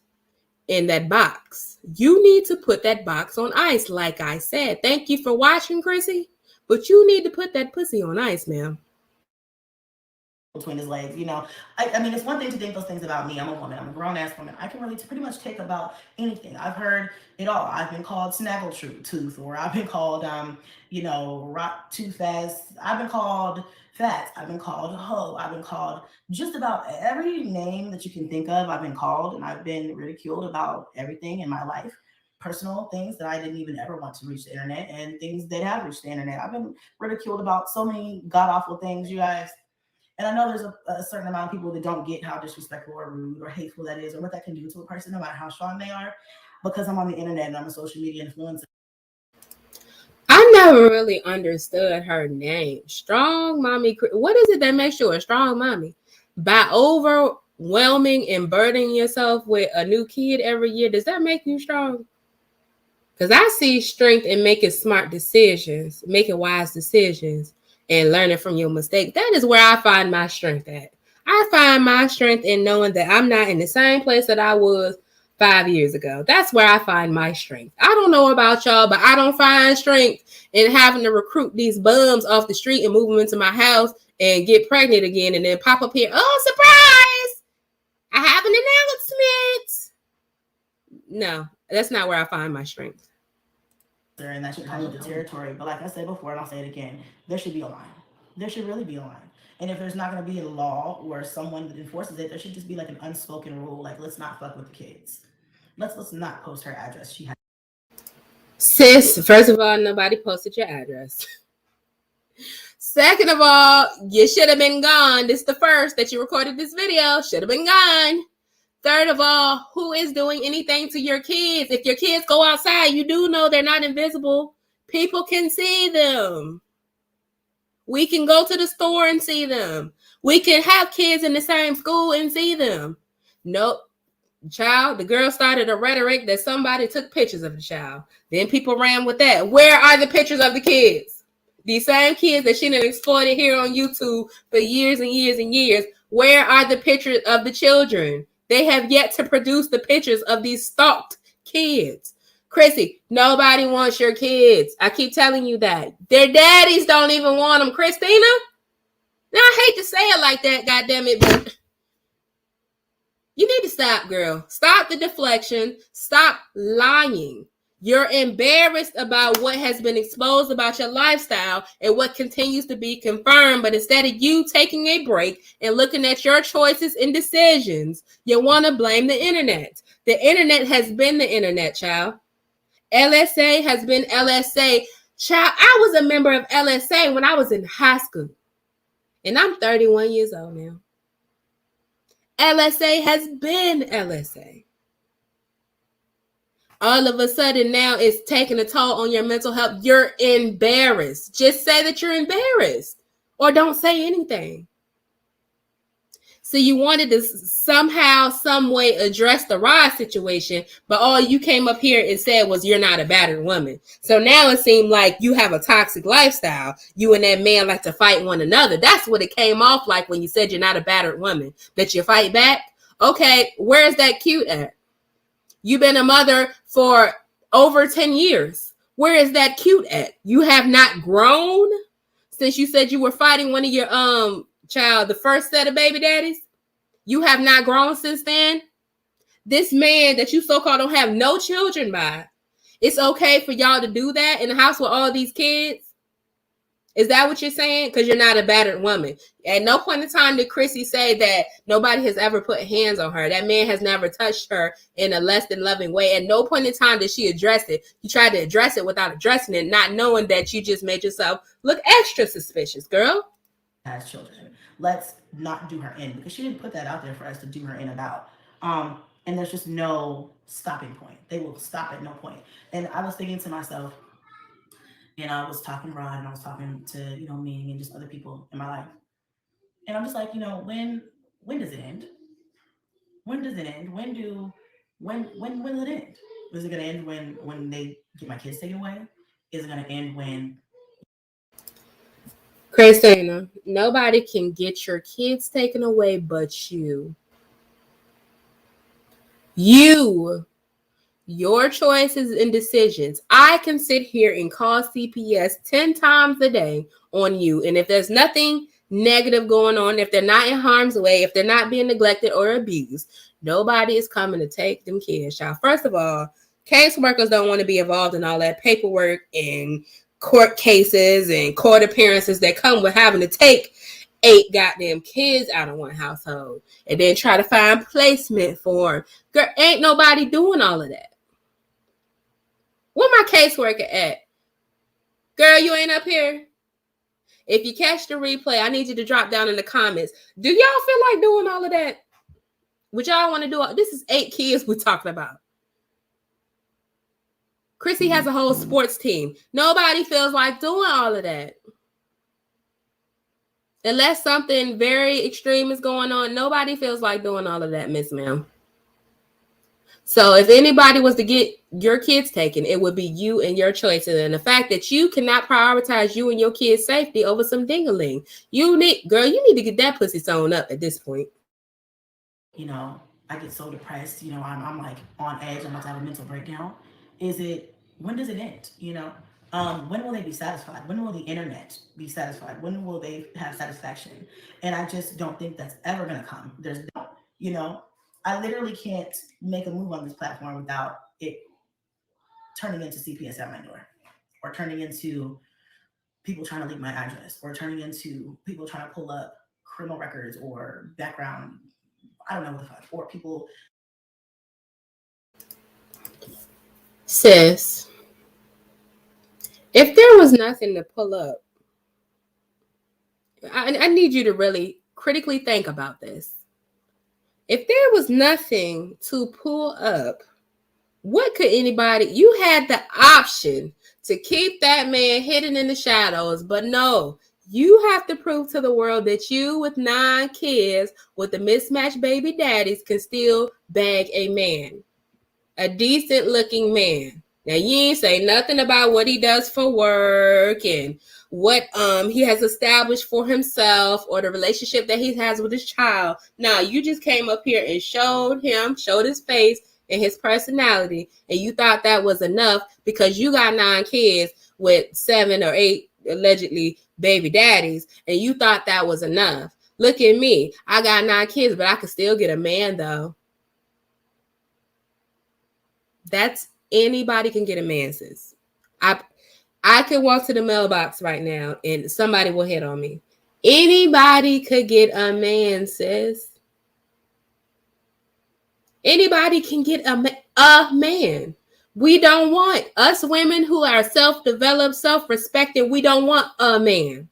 in that box. You need to put that box on ice, like I said. Thank you for watching, Chrissy. But you need to put that pussy on ice, ma'am. Between his legs, you know. I mean, it's one thing to think those things about me. I'm a woman. I'm a grown-ass woman. I can really pretty much take about anything. I've heard it all. I've been called snaggletooth, or I've been called, rock tooth ass. I've been called fat. I've been called hoe. I've been called just about every name that you can think of. I've been called, and I've been ridiculed about everything in my life. Personal things that I didn't even ever want to reach the internet, and things that have reached the internet. I've been ridiculed about so many god-awful things, you guys. And I know there's a certain amount of people that don't get how disrespectful or rude or hateful that is, or what that can do to a person, no matter how strong they are, because I'm on the internet and I'm a social media influencer. I never really understood her name. Strong mommy. What is it that makes you a strong mommy? By overwhelming and burdening yourself with a new kid every year, does that make you strong? Because I see strength in making smart decisions, making wise decisions, and learning from your mistakes. That is where I find my strength at. I find my strength in knowing that I'm not in the same place that I was 5 years ago. That's where I find my strength. I don't know about y'all, but I don't find strength in having to recruit these bums off the street and move them into my house and get pregnant again and then pop up here. Oh, surprise! I have an announcement. No, that's not where I find my strength. And that should come with the territory. But like I said before, and I'll say it again, there should be a line. There should really be a line. And if there's not going to be a law or someone that enforces it, there should just be like an unspoken rule, like let's not fuck with the kids. Let's not post her address. She has. Sis, first of all, nobody posted your address. Second of all, you should have been gone. This is the first that you recorded this video. Should have been gone. Third of all, who is doing anything to your kids? If your kids go outside, you do know they're not invisible. People can see them. We can go to the store and see them. We can have kids in the same school and see them. Nope. Child, the girl started a rhetoric that somebody took pictures of the child. Then people ran with that. Where are the pictures of the kids? These same kids that she done exploited here on YouTube for years and years and years. Where are the pictures of the children? They have yet to produce the pictures of these stalked kids. Chrissy, nobody wants your kids. I keep telling you that. Their daddies don't even want them. Christina? Now, I hate to say it like that, goddammit, but you need to stop, girl. Stop the deflection. Stop lying. You're embarrassed about what has been exposed about your lifestyle and what continues to be confirmed. But instead of you taking a break and looking at your choices and decisions, you want to blame the internet. The internet has been the internet, child. LSA has been LSA. Child, I was a member of LSA when I was in high school. And I'm 31 years old now. LSA has been LSA. All of a sudden now it's taking a toll on your mental health. You're embarrassed. Just say that you're embarrassed or don't say anything. So you wanted to somehow, some way address the Rod situation, but all you came up here and said was you're not a battered woman. So now it seemed like you have a toxic lifestyle. You and that man like to fight one another. That's what it came off like when you said you're not a battered woman, that you fight back. Okay, where's that cute at? You've been a mother for over 10 years. Where is that cute at? You have not grown since you said you were fighting one of your child, the first set of baby daddies. You have not grown since then. This man that you so-called don't have no children by, it's okay for y'all to do that in the house with all these kids? Is that what you're saying? Because you're not a battered woman. At no point in time did CHRISSY say that nobody has ever put hands on her. That man has never touched her in a less than loving way. At no point in time did she address it. You tried to address it without addressing it, not knowing that you just made yourself look extra suspicious, girl. Has children. Let's not do her in, because she didn't put that out there for us to do her in about. And there's just no stopping point. They will stop at no point. And I was thinking to myself, and I was talking to Rod and I was talking to, Ming and just other people in my life. And I'm just like, when does it end? When does it end? When will it end? Is it gonna end when they get my kids taken away? Is it gonna end when Christina, nobody can get your kids taken away but you. You. Your choices and decisions. I can sit here and call CPS 10 times a day on you. And if there's nothing negative going on, if they're not in harm's way, if they're not being neglected or abused, nobody is coming to take them kids, y'all. First of all, caseworkers don't want to be involved in all that paperwork and court cases and court appearances that come with having to take 8 goddamn kids out of one household and then try to find placement for them. Girl, ain't nobody doing all of that. Where my caseworker at? Girl, you ain't up here? If you catch the replay, I need you to drop down in the comments. Do y'all feel like doing all of that? Would y'all want to do all? This is 8 kids we're talking about. CHRISSY has a whole sports team. Nobody feels like doing all of that. Unless something very extreme is going on, nobody feels like doing all of that, Miss Ma'am. So if anybody was to get your kids taken, it would be you and your choices. And the fact that you cannot prioritize you and your kids' safety over some ding-a-ling. You need to get that pussy sewn up at this point. You know, I get so depressed, you know, I'm like on edge, I'm about to have a mental breakdown. Is it, when does it end? You know, when will they be satisfied? When will the internet be satisfied? When will they have satisfaction? And I just don't think that's ever going to come. There's no, you know, I literally can't make a move on this platform without it turning into CPS at my door, or turning into people trying to leak my address, or turning into people trying to pull up criminal records or background. I don't know what the fuck. Or people. Sis, if there was nothing to pull up, I need you to really critically think about this. If there was nothing to pull up, what could anybody, you had the option to keep that man hidden in the shadows, but no, you have to prove to the world that you with 9 kids with the mismatched baby daddies can still bag a man, a decent looking man. Now you ain't say nothing about what he does for work and what he has established for himself or the relationship that he has with his child. No, you just came up here and showed his face and his personality, and you thought that was enough because you got 9 kids with 7 or 8 allegedly baby daddies, and you thought that was enough. Look at me. I got 9 kids, but I could still get a man though. That's anybody can get a man, sis. I could walk to the mailbox right now and somebody will hit on me. Anybody could get a man, sis. Anybody can get a man. We don't want us women who are self-developed, self-respecting. We don't want a man.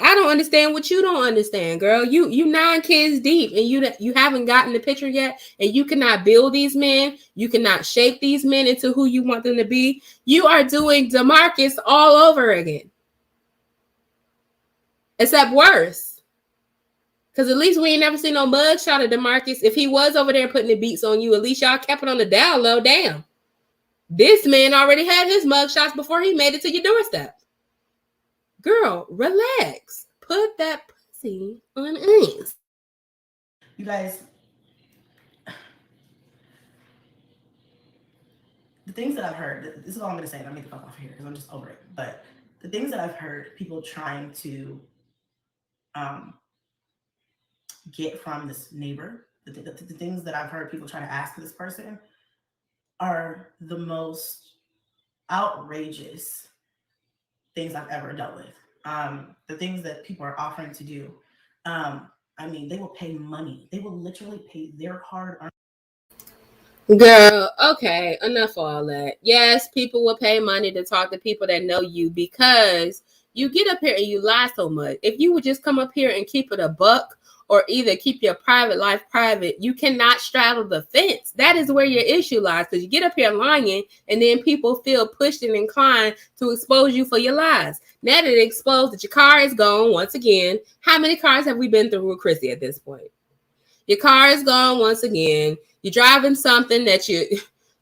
I don't understand what you don't understand, girl. You 9 kids deep, and you haven't gotten the picture yet, and you cannot build these men. You cannot shape these men into who you want them to be. You are doing DeMarcus all over again, except worse. Because at least we ain't never seen no mugshot of DeMarcus. If he was over there putting the beats on you, at least y'all kept it on the down low. Damn, this man already had his mugshots before he made it to your doorstep. Girl, relax. Put that pussy on ice. You guys, the things that I've heard, this is all I'm going to say, and I'm going to get the fuck off of here because I'm just over it. But the things that I've heard people trying to get from this neighbor, the things that I've heard people try to ask this person are the most outrageous things I've ever dealt with. The things that people are offering to do. I mean, they will pay money. They will literally pay their hard-earned. Girl, okay, enough of all that. Yes, people will pay money to talk to people that know you because you get up here and you lie so much. If you would just come up here and keep it a buck, or either keep your private life private, you cannot straddle the fence. That is where your issue lies, because you get up here lying and then people feel pushed and inclined to expose you for your lies. Now that it exposed that your car is gone once again, how many cars have we been through with CHRISSY at this point? Your car is gone once again. You're driving something that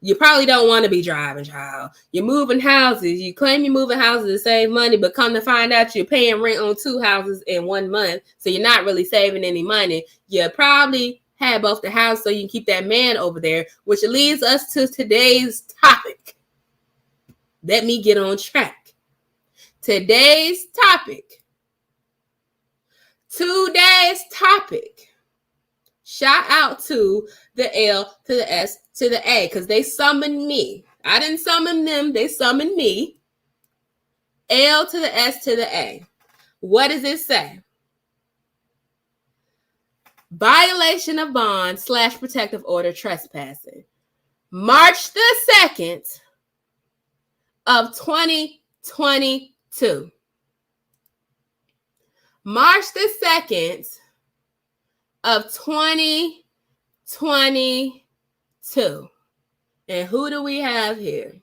you probably don't want to be driving, child. You're moving houses. You claim you're moving houses to save money, but come to find out you're paying rent on 2 houses in 1 month, so you're not really saving any money. You probably had both the house so you can keep that man over there, which leads us to today's topic. Let me get on track. Today's topic. Today's topic. Shout out to the L to the S to the A, because they summoned me. I didn't summon them. They summoned me. L to the S to the A. What does it say? Violation of bond / protective order trespassing. March the 2nd of 2022. March the 2nd of 2022. And who do we have here?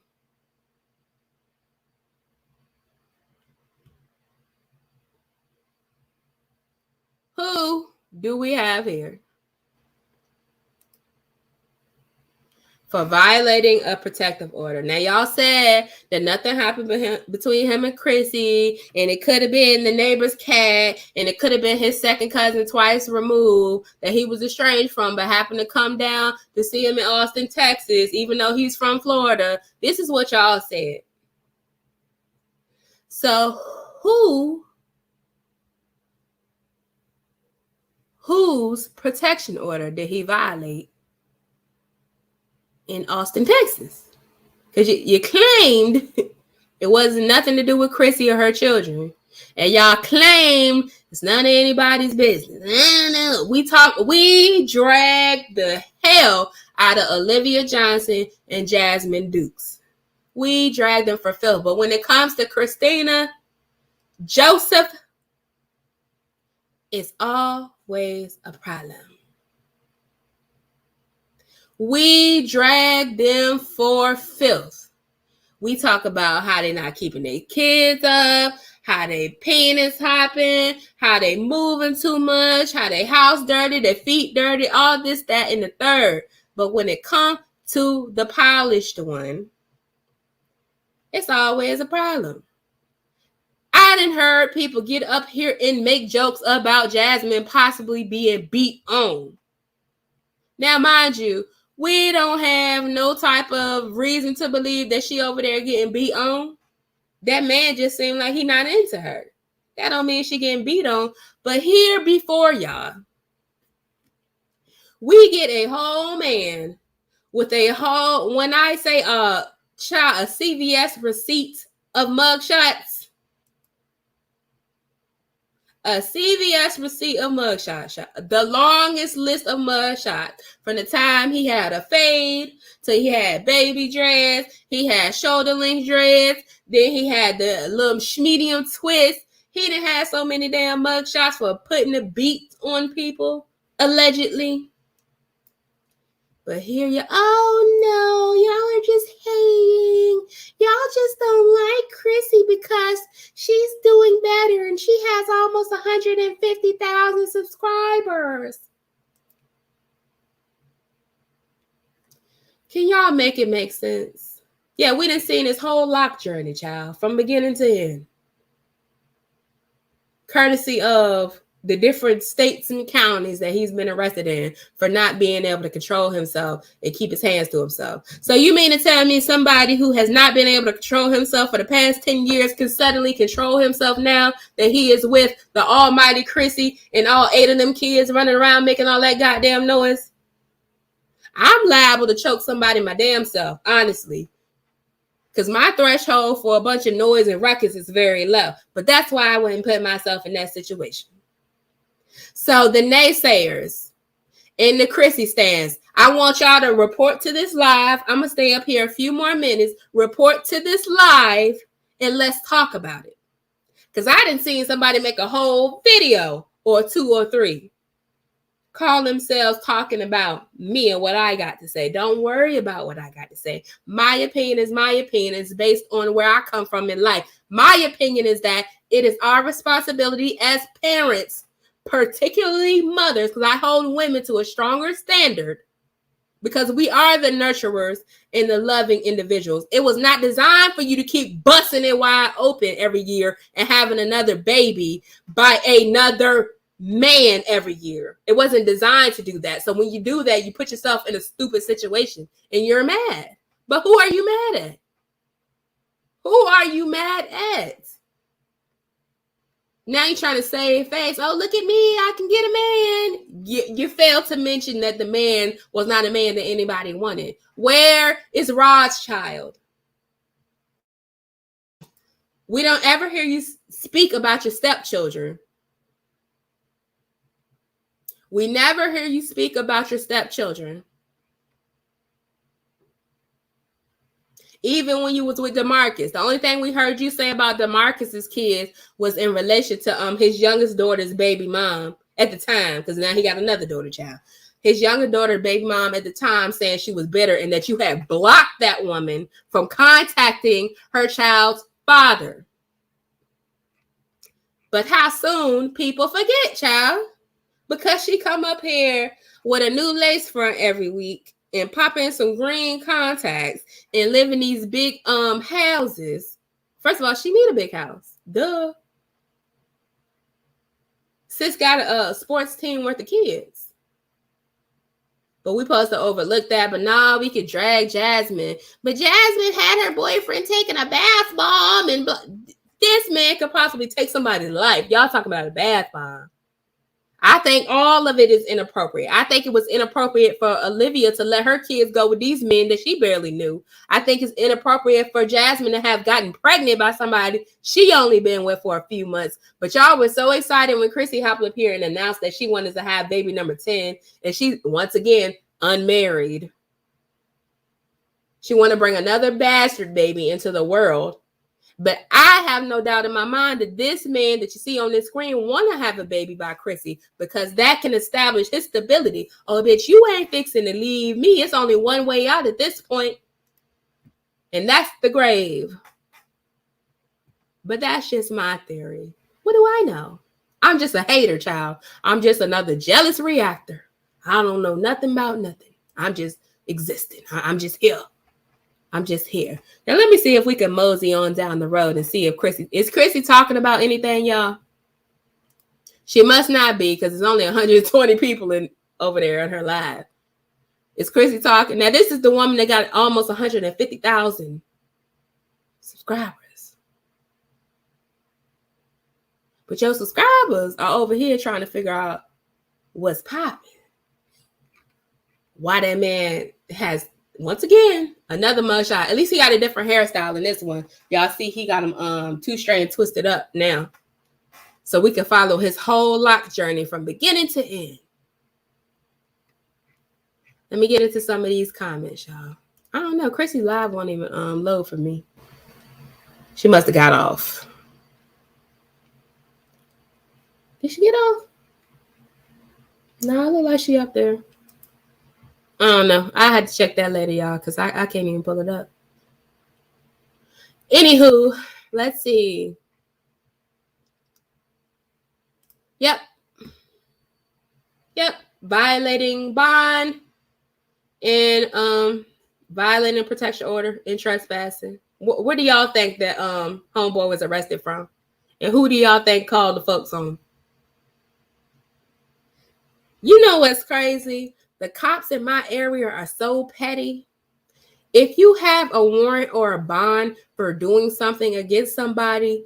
Who do we have here? For violating a protective order. Now, y'all said that nothing happened between him and CHRISSY, and it could have been the neighbor's cat, and it could have been his second cousin twice removed that he was estranged from, but happened to come down to see him in Austin, Texas, even though he's from Florida. This is what y'all said. So, whose protection order did he violate in Austin, Texas? Because you claimed it wasn't nothing to do with CHRISSY or her children. And y'all claim it's none of anybody's business. No. We dragged the hell out of Olivia Johnson and Jasmine Dukes. We dragged them for filth. But when it comes to Christina Joseph, it's always a problem. We drag them for filth. We talk about how they're not keeping their kids up, how they penis hopping, how they moving too much, how they house dirty, their feet dirty, all this, that, and the third. But when it comes to the polished one, it's always a problem. I done heard people get up here and make jokes about Jasmine possibly being beat on. Now, mind you, we don't have no type of reason to believe that she over there getting beat on. That man just seemed like he not into her. That don't mean she getting beat on. But here before y'all, we get a whole man with a whole, when I say a CVS receipt of mugshots, a CVS receipt of mugshot, the longest list of mugshots from the time he had a fade till he had baby dreads, he had shoulder length dreads, then he had the little medium twist. He didn't have so many damn mugshots for putting the beats on people, allegedly. But here oh no, y'all are just hating. Y'all just don't like CHRISSY because she's doing better and she has almost 150,000 subscribers. Can y'all make it make sense? Yeah, we done seen his whole lock journey, child, from beginning to end. Courtesy of the different states and counties that he's been arrested in for not being able to control himself and keep his hands to himself. So you mean to tell me somebody who has not been able to control himself for the past 10 years can suddenly control himself now that he is with the almighty CHRISSY and all 8 of them kids running around making all that goddamn noise? I'm liable to choke somebody my damn self, honestly. Because my threshold for a bunch of noise and ruckus is very low. But that's why I wouldn't put myself in that situation. So the naysayers in the CHRISSY stands, I want y'all to report to this live. I'm going to stay up here a few more minutes. Report to this live and let's talk about it. Because I didn't see somebody make a whole video or 2 or 3. Call themselves talking about me and what I got to say. Don't worry about what I got to say. My opinion is my opinion. It's based on where I come from in life. My opinion is that it is our responsibility as parents, particularly mothers, because I hold women to a stronger standard because we are the nurturers and the loving individuals. It was not designed for you to keep busting it wide open every year and having another baby by another man every year. It wasn't designed to do that. So when you do that, you put yourself in a stupid situation and you're mad. But who are you mad at? Who are you mad at? Now you're trying to save face. Oh, look at me. I can get a man. You failed to mention that the man was not a man that anybody wanted. Where is Rod's child? We don't ever hear you speak about your stepchildren. We never hear you speak about your stepchildren. Even when you was with DeMarcus, the only thing we heard you say about DeMarcus's kids was in relation to his youngest daughter's baby mom at the time, because now he got another daughter child. his younger daughter, baby mom at the time, saying she was bitter and that you had blocked that woman from contacting her child's father. But how soon people forget, child? Because she come up here with a new lace front every week and pop in some green contacts and live in these big houses. First of all, she need a big house. Duh. Sis got a sports team worth of kids. But we supposed to overlook that. But nah, we could drag Jasmine. But Jasmine had her boyfriend taking a bath bomb. And this man could possibly take somebody's life. Y'all talking about a bath bomb. I think all of it is inappropriate. I think it was inappropriate for Olivia to let her kids go with these men that she barely knew. I think it's inappropriate for Jasmine to have gotten pregnant by somebody she only been with for a few months. But y'all were so excited when CHRISSY hopped up here and announced that she wanted to have baby number 10. And she, once again, unmarried. She wanted to bring another bastard baby into the world. But I have no doubt in my mind that this man that you see on this screen want to have a baby by CHRISSY because that can establish his stability. Oh, bitch, you ain't fixing to leave me. It's only one way out at this point, and that's the grave. But that's just my theory. What do I know? I'm just a hater, child. I'm just another jealous reactor. I don't know nothing about nothing. I'm just existing. I'm just here. I'm just here. Now, let me see if we can mosey on down the road and see if CHRISSY... Is CHRISSY talking about anything, y'all? She must not be because there's only 120 people over there on her live. Is CHRISSY talking? Now, this is the woman that got almost 150,000 subscribers. But your subscribers are over here trying to figure out what's popping. Why that man has... Once again, another mugshot. At least he got a different hairstyle in this one. Y'all see he got him 2 strand twisted up now. So we can follow his whole lock journey from beginning to end. Let me get into some of these comments, y'all. I don't know. CHRISSY Live won't even load for me. She must have got off. Did she get off? No, it look like she up there. I don't know. I had to check that later, y'all, because I can't even pull it up. Anywho, let's see. Yep. Violating bond and violating protection order and trespassing. What do y'all think that homeboy was arrested from? And who do y'all think called the folks on? You know what's crazy? The cops in my area are so petty. If you have a warrant or a bond for doing something against somebody,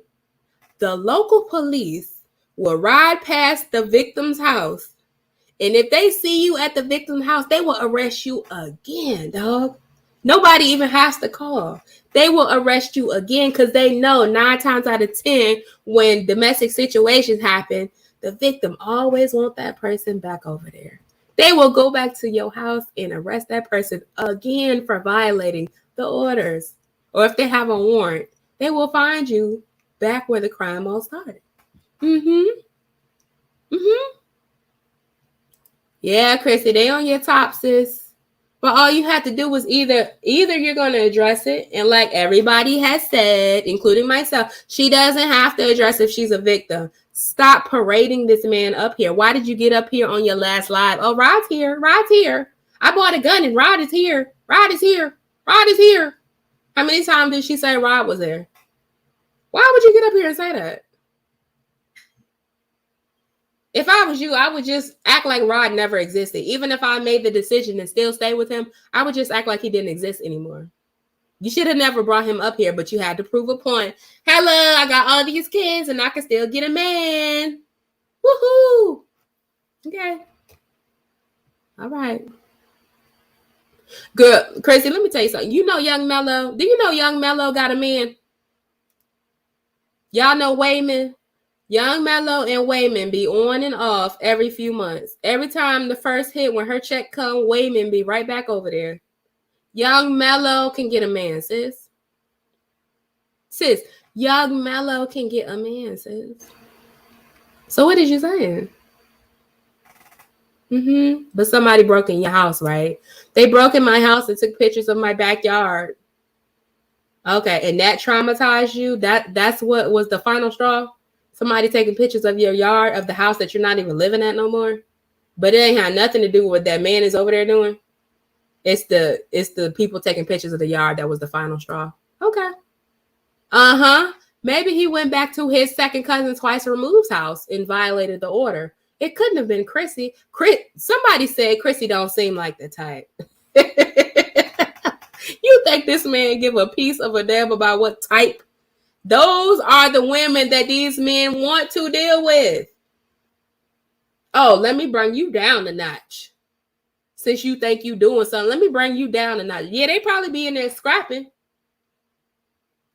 the local police will ride past the victim's house. And if they see you at the victim's house, they will arrest you again, dog. Nobody even has to call. They will arrest you again because they know 9 times out of 10 when domestic situations happen, the victim always wants that person back over there. They will go back to your house and arrest that person again for violating the orders. Or if they have a warrant, they will find you back where the crime all started. Yeah, CHRISSY, they on your top, sis. But all you have to do was either you're going to address it, and like everybody has said, including myself, she doesn't have to address if she's a victim. Stop parading this man up here. Why did you get up here on your last live? Oh, Rod's here. Rod's here. I bought a gun and Rod is here. Rod is here. Rod is here. How many times did she say Rod was there? Why would you get up here and say that? If I was you, I would just act like Rod never existed. Even if I made the decision to still stay with him, I would just act like he didn't exist anymore. You should have never brought him up here, but you had to prove a point. Hello, I got all these kids and I can still get a man. Woohoo! Okay. All right. Good. CHRISSY, let me tell you something. You know Young Mello? Do you know Young Mello got a man? Y'all know Wayman? Young Mello and Wayman be on and off every few months. Every time the first hit, when her check come, Wayman be right back over there. Young Mello can get a man, sis. Sis, Young Mello can get a man, sis. So what is you saying? But somebody broke in your house, right? They broke in my house and took pictures of my backyard. Okay, and that traumatized you? That's what was the final straw? Somebody taking pictures of your yard, of the house that you're not even living at no more? But it ain't had nothing to do with what that man is over there doing. It's the people taking pictures of the yard that was the final straw. Okay. Uh-huh. Maybe he went back to his second cousin twice removed's house and violated the order. It couldn't have been Chrissy. Somebody said Chrissy don't seem like the type. You think this man give a piece of a damn about what type? Those are the women that these men want to deal with. Oh, let me bring you down a notch. Since you think you doing something, let me bring you down a notch. Yeah, they probably be in there scrapping.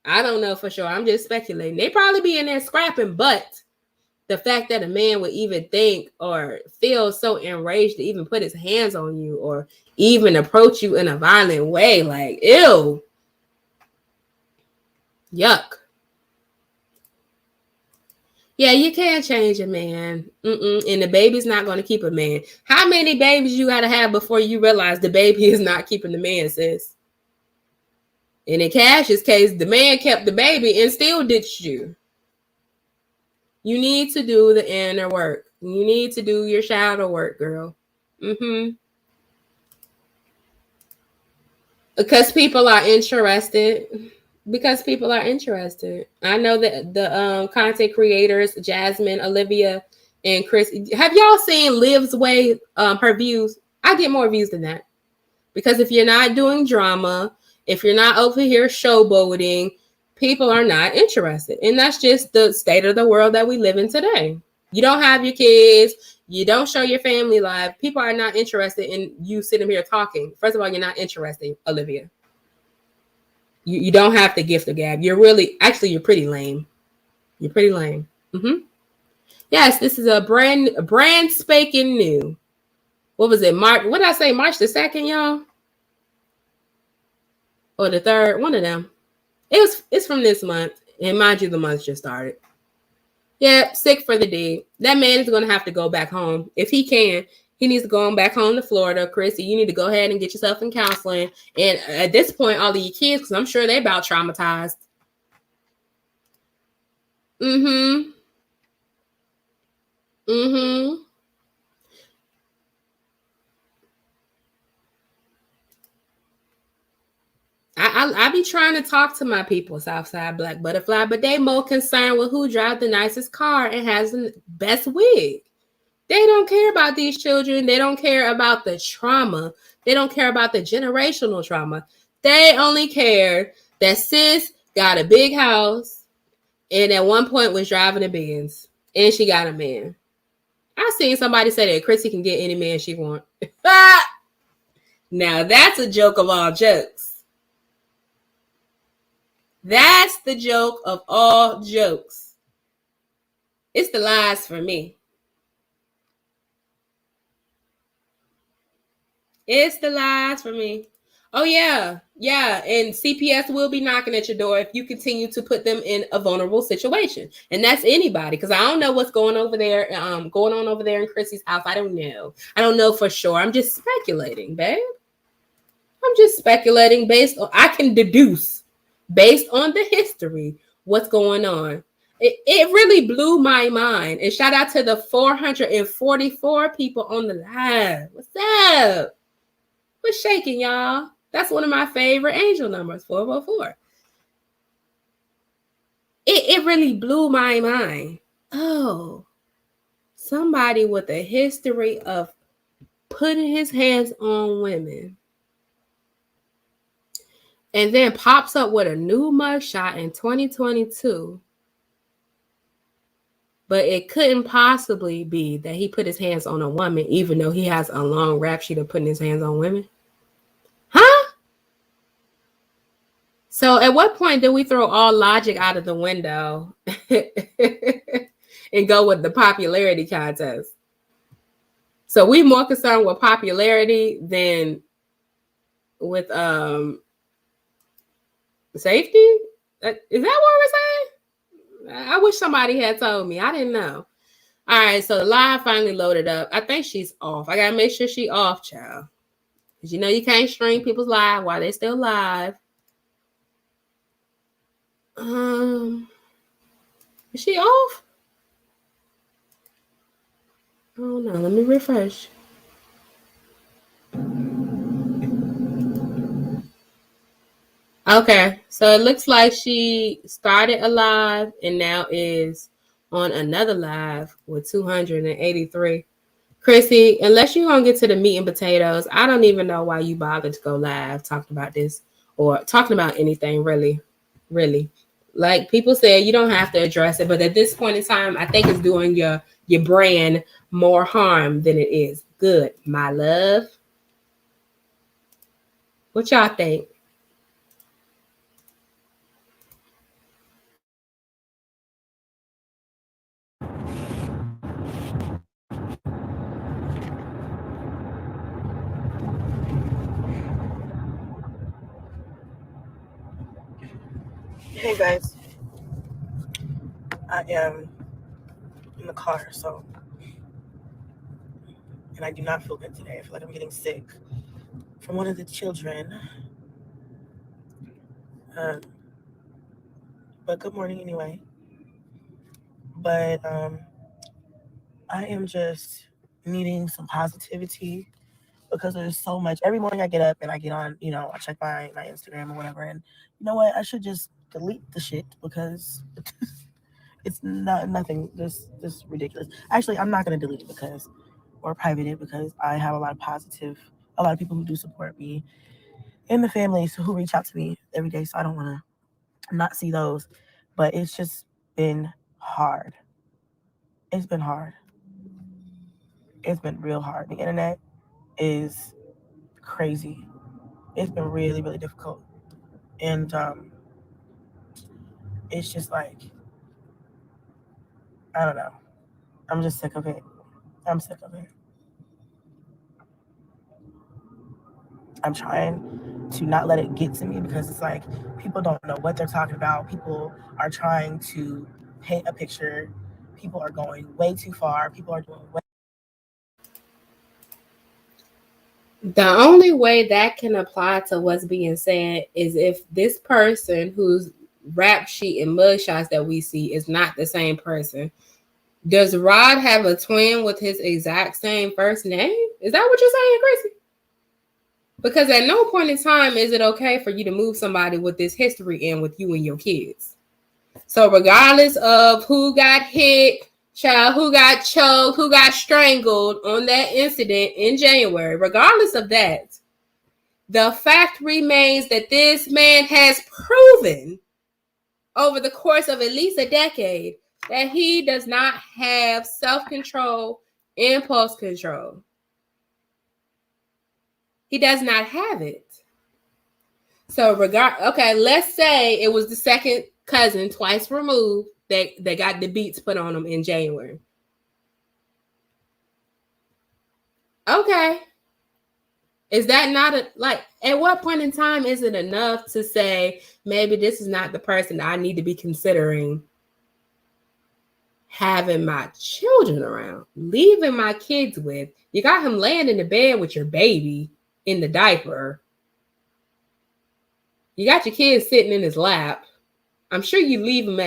I don't know for sure. I'm just speculating. They probably be in there scrapping, but the fact that a man would even think or feel so enraged to even put his hands on you or even approach you in a violent way, like, ew. Yuck. Yeah, you can't change a man. And the baby's not going to keep a man. How many babies you got to have before you realize the baby is not keeping the man, sis? And in Cash's case, the man kept the baby and still ditched you. You need to do the inner work. You need to do your shadow work, girl. Because people are interested. I know that the content creators, Jasmine, Olivia, and Chris. Have y'all seen Liv's Way, her views? I get more views than that. Because if you're not doing drama, if you're not over here showboating, people are not interested. And that's just the state of the world that we live in today. You don't have your kids. You don't show your family life. People are not interested in you sitting here talking. First of all, you're not interested, Olivia. You don't have the gift of gab. You're pretty lame. You're pretty lame. Yes, this is a brand spanking new. What was it? March? What did I say? March the 2nd, y'all? Or the 3rd? One of them. It's from this month. And mind you, the month just started. Yeah, sick for the D. That man is going to have to go back home. If he can, he needs to go back home to Florida. Chrissy, you need to go ahead and get yourself in counseling. And at this point, all of your kids, because I'm sure they're about traumatized. I be trying to talk to my people, Southside Black Butterfly, but they more concerned with who drives the nicest car and has the best wig. They don't care about these children. They don't care about the trauma. They don't care about the generational trauma. They only care that sis got a big house and at one point was driving a Benz and she got a man. I seen somebody say that Chrissy can get any man she want. Now that's a joke of all jokes. That's the joke of all jokes. It's the lies for me. It's the lies for me. Oh, yeah. Yeah. And CPS will be knocking at your door if you continue to put them in a vulnerable situation. And that's anybody. Because I don't know what's going on over there in Chrissy's house. I don't know. I don't know for sure. I'm just speculating, babe. I'm just speculating I can deduce based on the history what's going on. It really blew my mind. And shout out to the 444 people on the live. What's up? What's shaking, y'all? That's one of my favorite angel numbers, 444. It really blew my mind. Oh, somebody with a history of putting his hands on women and then pops up with a new mugshot in 2022. But it couldn't possibly be that he put his hands on a woman, even though he has a long rap sheet of putting his hands on women. Huh? So at what point do we throw all logic out of the window and go with the popularity contest? So we more concerned with popularity than with safety? Is that what we're saying? I wish somebody had told me. I didn't know. All right, so the live finally loaded up. I think she's off. I gotta make sure she off, child. Cause you know you can't stream people's live while they're still live. Is she off? Oh no, let me refresh. Okay, so it looks like she started a live and now is on another live with 283. Chrissy, unless you're gonna get to the meat and potatoes, I don't even know why you bothered to go live talking about this or talking about anything really, really. Like people said, you don't have to address it, but at this point in time, I think it's doing your brand more harm than it is good. My love, what y'all think? Hey guys, I am in the car, and I do not feel good today. I feel like I'm getting sick from one of the children. Um, but good morning anyway. But I am just needing some positivity because there's so much. Every morning I get up and I get on, I check my Instagram or whatever, and you know what? I should just delete the shit because it's not nothing. This ridiculous. Actually, I'm not gonna delete it or private it because I have a lot of people who do support me and the families who reach out to me every day. So I don't want to not see those, but it's just been hard. It's been hard. It's been real hard. The internet is crazy. It's been really, really difficult. And it's just like, I don't know. I'm just sick of it. I'm sick of it. I'm trying to not let it get to me because it's like people don't know what they're talking about. People are trying to paint a picture. People are going way too far. People are doing way. The only way that can apply to what's being said is if this person whose rap sheet and mugshots that we see is not the same person. Does Rod have a twin with his exact same first name? Is that what you're saying, Chrissy? Because at no point in time is it okay for you to move somebody with this history in with you and your kids. So regardless of who got hit, child, who got choked, who got strangled on that incident in January, regardless of that, the fact remains that this man has proven over the course of at least a decade that he does not have self-control, impulse control. He does not have it. So okay, let's say it was the second cousin twice removed that got the beats put on him in January. Okay. Is that not at what point in time is it enough to say maybe this is not the person I need to be considering having my children around, leaving my kids with? You got him laying in the bed with your baby in the diaper. You got your kids sitting in his lap. I'm sure you leave him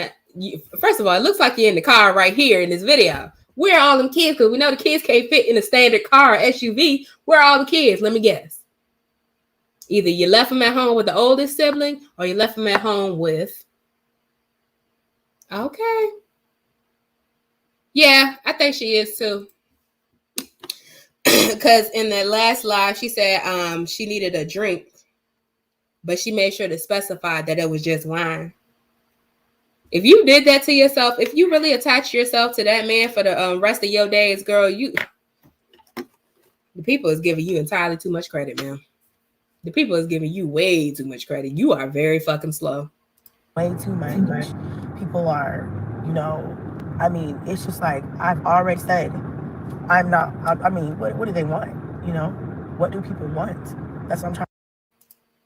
first of all, it looks like you're in the car right here in this video. Where are all them kids? Because we know the kids can't fit in a standard car SUV. Where are all the kids? Let me guess. Either you left them at home with the oldest sibling or you left them at home with. Okay. Yeah, I think she is too. Because in the last live, she said she needed a drink, but she made sure to specify that it was just wine. If you did that to yourself, if you really attach yourself to that man for the rest of your days, girl, the people is giving you entirely too much credit, man. The people is giving you way too much credit. You are very fucking slow. Way too much. People are, I mean, it's just like I've already said, I'm not. I mean, what do they want? What do people want? That's what I'm trying.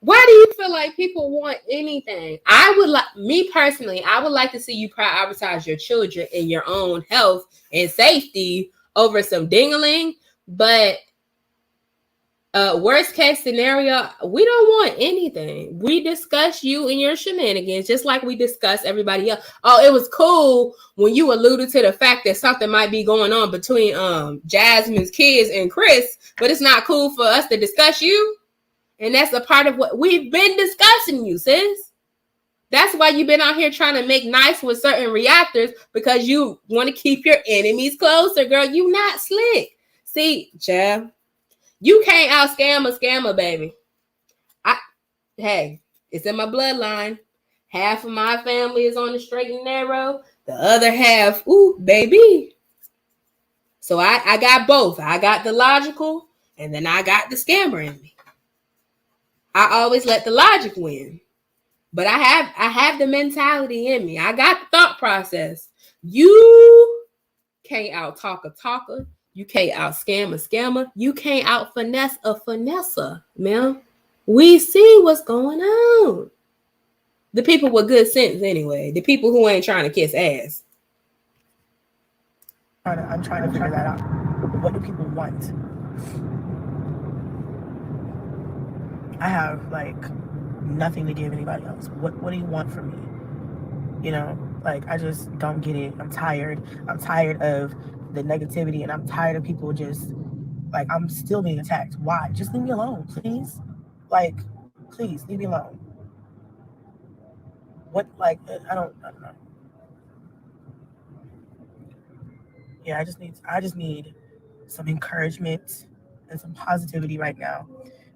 Why do you feel like people want anything? I would like, me personally, I would like to see you prioritize your children and your own health and safety over some dingling. But worst case scenario, we don't want anything. We discuss you and your shenanigans just like we discuss everybody else. Oh, it was cool when you alluded to the fact that something might be going on between Jasmine's kids and Chris, but it's not cool for us to discuss you. And that's a part of what we've been discussing, you sis. That's why you've been out here trying to make nice with certain reactors, because you want to keep your enemies closer, girl. You not slick. See, Jeff, you can't out scam a scammer, baby. Hey, it's in my bloodline. Half of my family is on the straight and narrow. The other half, ooh, baby. So I got both. I got the logical, and then I got the scammer in me. I always let the logic win. But I have the mentality in me. I got the thought process. You can't out talk a talker. You can't out scam a scammer. You can't out finesse a finesser, man. We see what's going on. The people with good sense anyway. The people who ain't trying to kiss ass. I'm trying to figure that out. What do people want? I have like nothing to give anybody else. What do you want from me? You know, like I just don't get it. I'm tired. I'm tired of the negativity, and I'm tired of people just like, I'm still being attacked. Why? Just leave me alone, please. Like, please leave me alone. What? Like, I don't know. Yeah, I just need some encouragement and some positivity right now,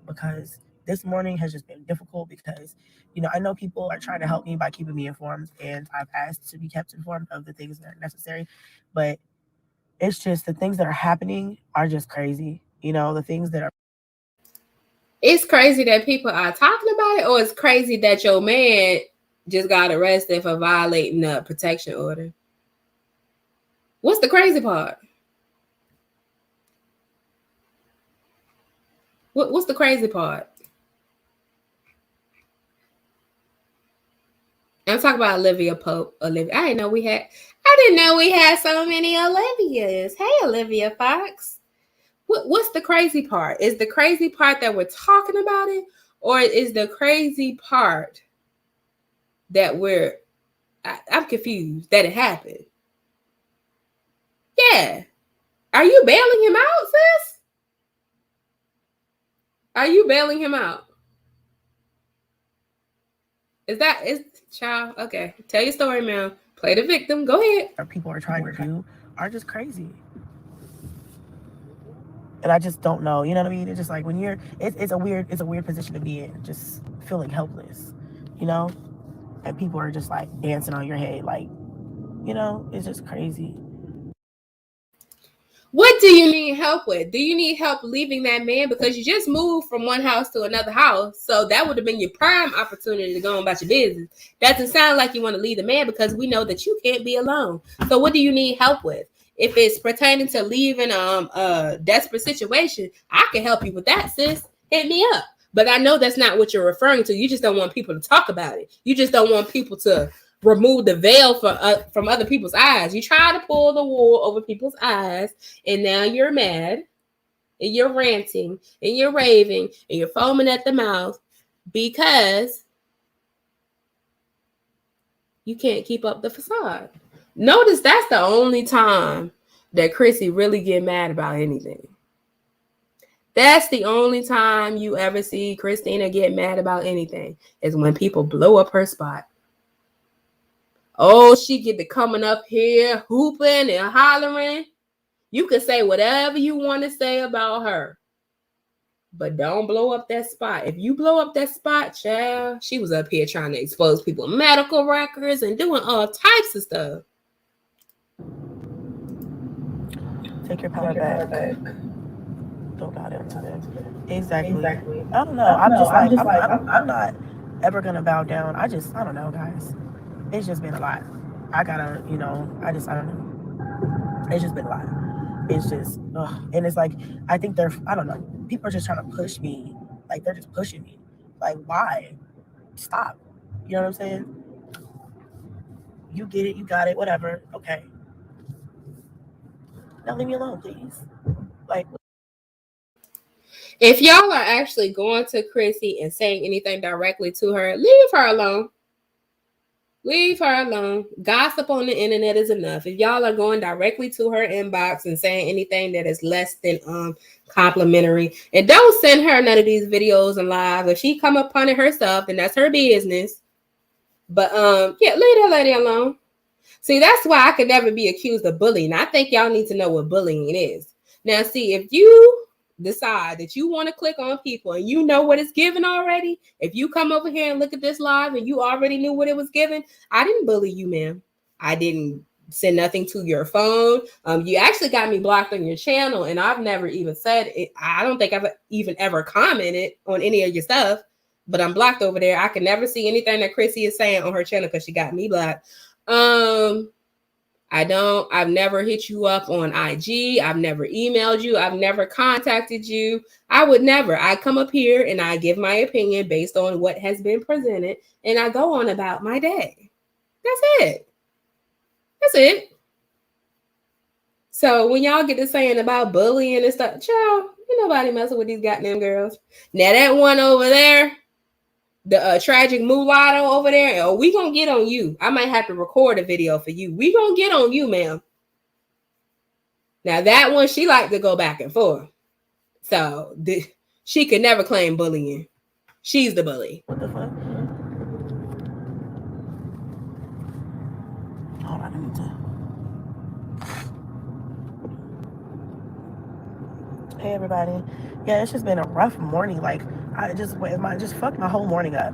because this morning has just been difficult because, you know, I know people are trying to help me by keeping me informed, and I've asked to be kept informed of the things that are necessary, but it's just the things that are happening are just crazy. You know, the things that are. It's crazy that people are talking about it, or it's crazy that your man just got arrested for violating the protection order. What's the crazy part? What's the crazy part? I'm talking about Olivia Pope. Olivia, I didn't know we had so many Olivias. Hey, Olivia Fox. What's the crazy part? Is the crazy part that we're talking about it, or is the crazy part that I'm confused that it happened? Yeah. Are you bailing him out, sis? Are you bailing him out? Is child? Okay. Tell your story, man. Play the victim. Go ahead. People are trying to do are just crazy. And I just don't know. You know what I mean? It's just like when you're it's a weird position to be in, just feeling helpless, you know? And people are just like dancing on your head, like, you know, it's just crazy. What do you need help with? Do you need help leaving that man? Because you just moved from one house to another house. So that would have been your prime opportunity to go on about your business. Doesn't sound like you want to leave the man, because we know that you can't be alone. So what do you need help with? If it's pertaining to leaving a desperate situation, I can help you with that, sis. Hit me up. But I know that's not what you're referring to. You just don't want people to talk about it. You just don't want people to remove the veil from other people's eyes. You try to pull the wool over people's eyes, and now you're mad, and you're ranting, and you're raving, and you're foaming at the mouth because you can't keep up the facade. Notice that's the only time that CHRISSY really get mad about anything. That's the only time you ever see Christina get mad about anything, is when people blow up her spot. Oh, she get to coming up here hooping and hollering. You can say whatever you want to say about her, but don't blow up that spot. If you blow up that spot, child, she was up here trying to expose people's medical records and doing all types of stuff. Take your power back. Don't bow down to them. Exactly. I don't know. I'm not ever gonna bow down. I don't know, guys. It's just been a lot. I gotta, you know, I don't know. It's just been a lot. It's just, and it's like, I think I don't know. People are just trying to push me. Like, they're just pushing me. Like, why? Stop. You know what I'm saying? You get it, you got it, whatever. Okay. Now leave me alone, please. Like, if y'all are actually going to Chrissy and saying anything directly to her, leave her alone. Leave her alone. Gossip on the internet is enough. If y'all are going directly to her inbox and saying anything that is less than complimentary, and don't send her none of these videos and lives. If she come upon it herself, then that's her business. But yeah, leave that lady alone. See, that's why I could never be accused of bullying. I think y'all need to know what bullying is. Now, see, if you decide that you want to click on people and you know what it's given already, if you come over here and look at this live and you already knew what it was given, I didn't bully you, ma'am. I didn't send nothing to your phone. You actually got me blocked on your channel, and I've never even said it. I don't think I've even ever commented on any of your stuff, but I'm blocked over there. I can never see anything that Chrissy is saying on her channel because she got me blocked. I've never hit you up on IG. I've never emailed you. I've never contacted you. I would never. I come up here and I give my opinion based on what has been presented, and I go on about my day. That's it. That's it. So when y'all get to saying about bullying and stuff, child, ain't nobody messing with these goddamn girls. Now that one over there, the tragic mulatto over there, oh, we gonna get on you. I might have to record a video for you. We gonna get on you, ma'am. Now that one, she like to go back and forth. So she could never claim bullying. She's the bully. What the fuck? Hold on, I need to. Hey everybody. Yeah, it's just been a rough morning. Like I just fucked my whole morning up.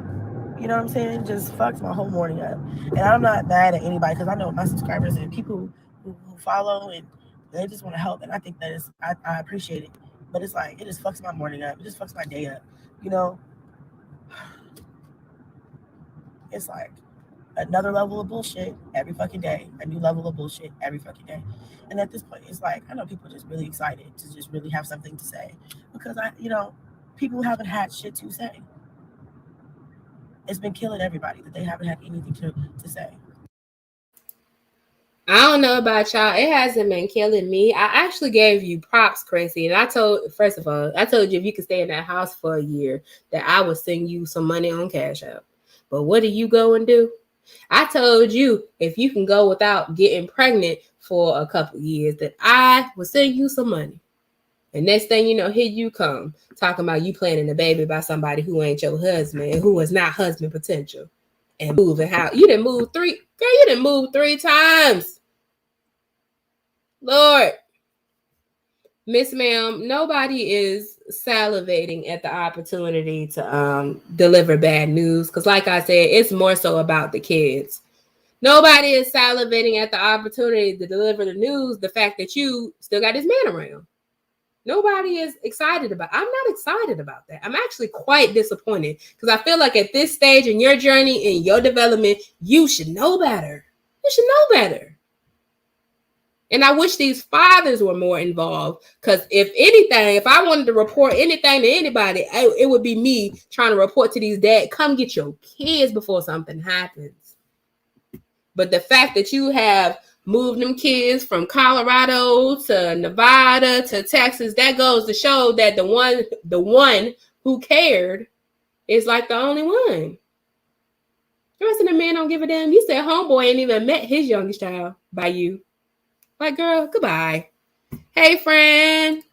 You know what I'm saying? Just fucked my whole morning up. And I'm not mad at anybody because I know my subscribers and people who follow and they just want to help. And I think that is I appreciate it. But it's like it just fucks my morning up. It just fucks my day up. You know? It's like another level of bullshit every fucking day. A new level of bullshit every fucking day. And at this point, it's like I know people are just really excited to just really have something to say. Because people haven't had shit to say. It's been killing everybody that they haven't had anything to say. I don't know about y'all. It hasn't been killing me. I actually gave you props, Chrissy. And I told you if you could stay in that house for a year, that I would send you some money on Cash App. But what do you go and do? I told you if you can go without getting pregnant for a couple years, that I would send you some money. And next thing you know, here you come talking about you planning a baby by somebody who ain't your husband and who is not husband potential. And moving how you didn't move three times. Lord, Miss Ma'am, nobody is salivating at the opportunity to deliver bad news. Because like I said, it's more so about the kids. Nobody is salivating at the opportunity to deliver the news, the fact that you still got this man around. Nobody is excited about. I'm not excited about that. I'm actually quite disappointed because I feel like at this stage in your journey, in your development, you should know better. You should know better. And I wish these fathers were more involved because if anything, if I wanted to report anything to anybody, it would be me trying to report to these dads, come get your kids before something happens. But the fact that you have moved them kids from Colorado to Nevada to Texas, that goes to show that the one who cared is like the only one. The rest of the men don't give a damn. You said homeboy ain't even met his youngest child by you. Like, girl, goodbye. Hey, friend.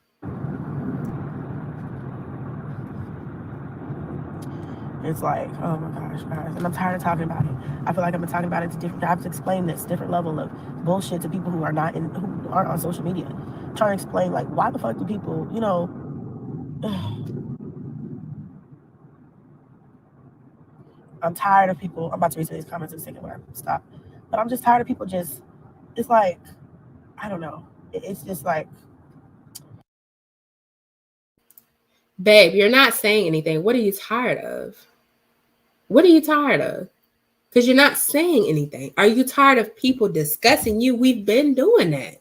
It's like, oh my gosh, guys. And I'm tired of talking about it. I feel like I've been talking about it to different. I have to explain this different level of bullshit to people who aren't on social media. Trying to explain like why the fuck do people, I'm tired of people. I'm about to read these comments in a second when I stop. But I'm just tired of people just. It's like, I don't know. It's just like. Babe, you're not saying anything. What are you tired of? What are you tired of? Because you're not saying anything. Are you tired of people discussing you? We've been doing that.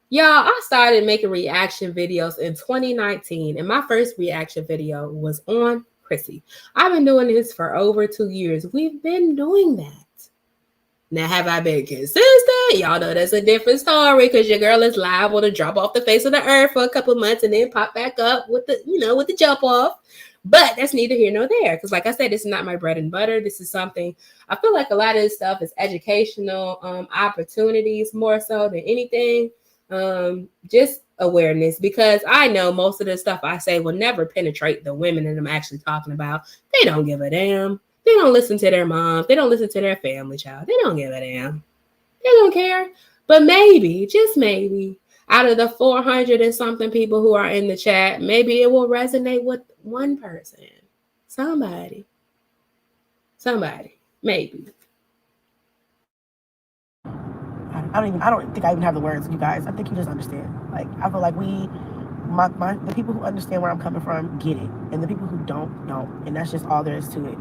Y'all, I started making reaction videos in 2019, and my first reaction video was on Chrissy, I've been doing this for over 2 years. We've been doing that. Now, have I been consistent? Y'all know that's a different story because your girl is liable to drop off the face of the earth for a couple of months and then pop back up with the, with the jump off. But that's neither here nor there because, like I said, this is not my bread and butter. This is something I feel like a lot of this stuff is educational opportunities more so than anything. Just awareness because I know most of the stuff I say will never penetrate the women that I'm actually talking about. They don't give a damn. They don't listen to their mom. They don't listen to their family child. They don't give a damn. They don't care. But maybe, just maybe, out of the 400 and something people who are in the chat, maybe it will resonate with one person. Somebody. Maybe. I don't think I even have the words, you guys. I think you just understand. Like, I feel like the people who understand where I'm coming from get it, and the people who don't, and that's just all there is to it.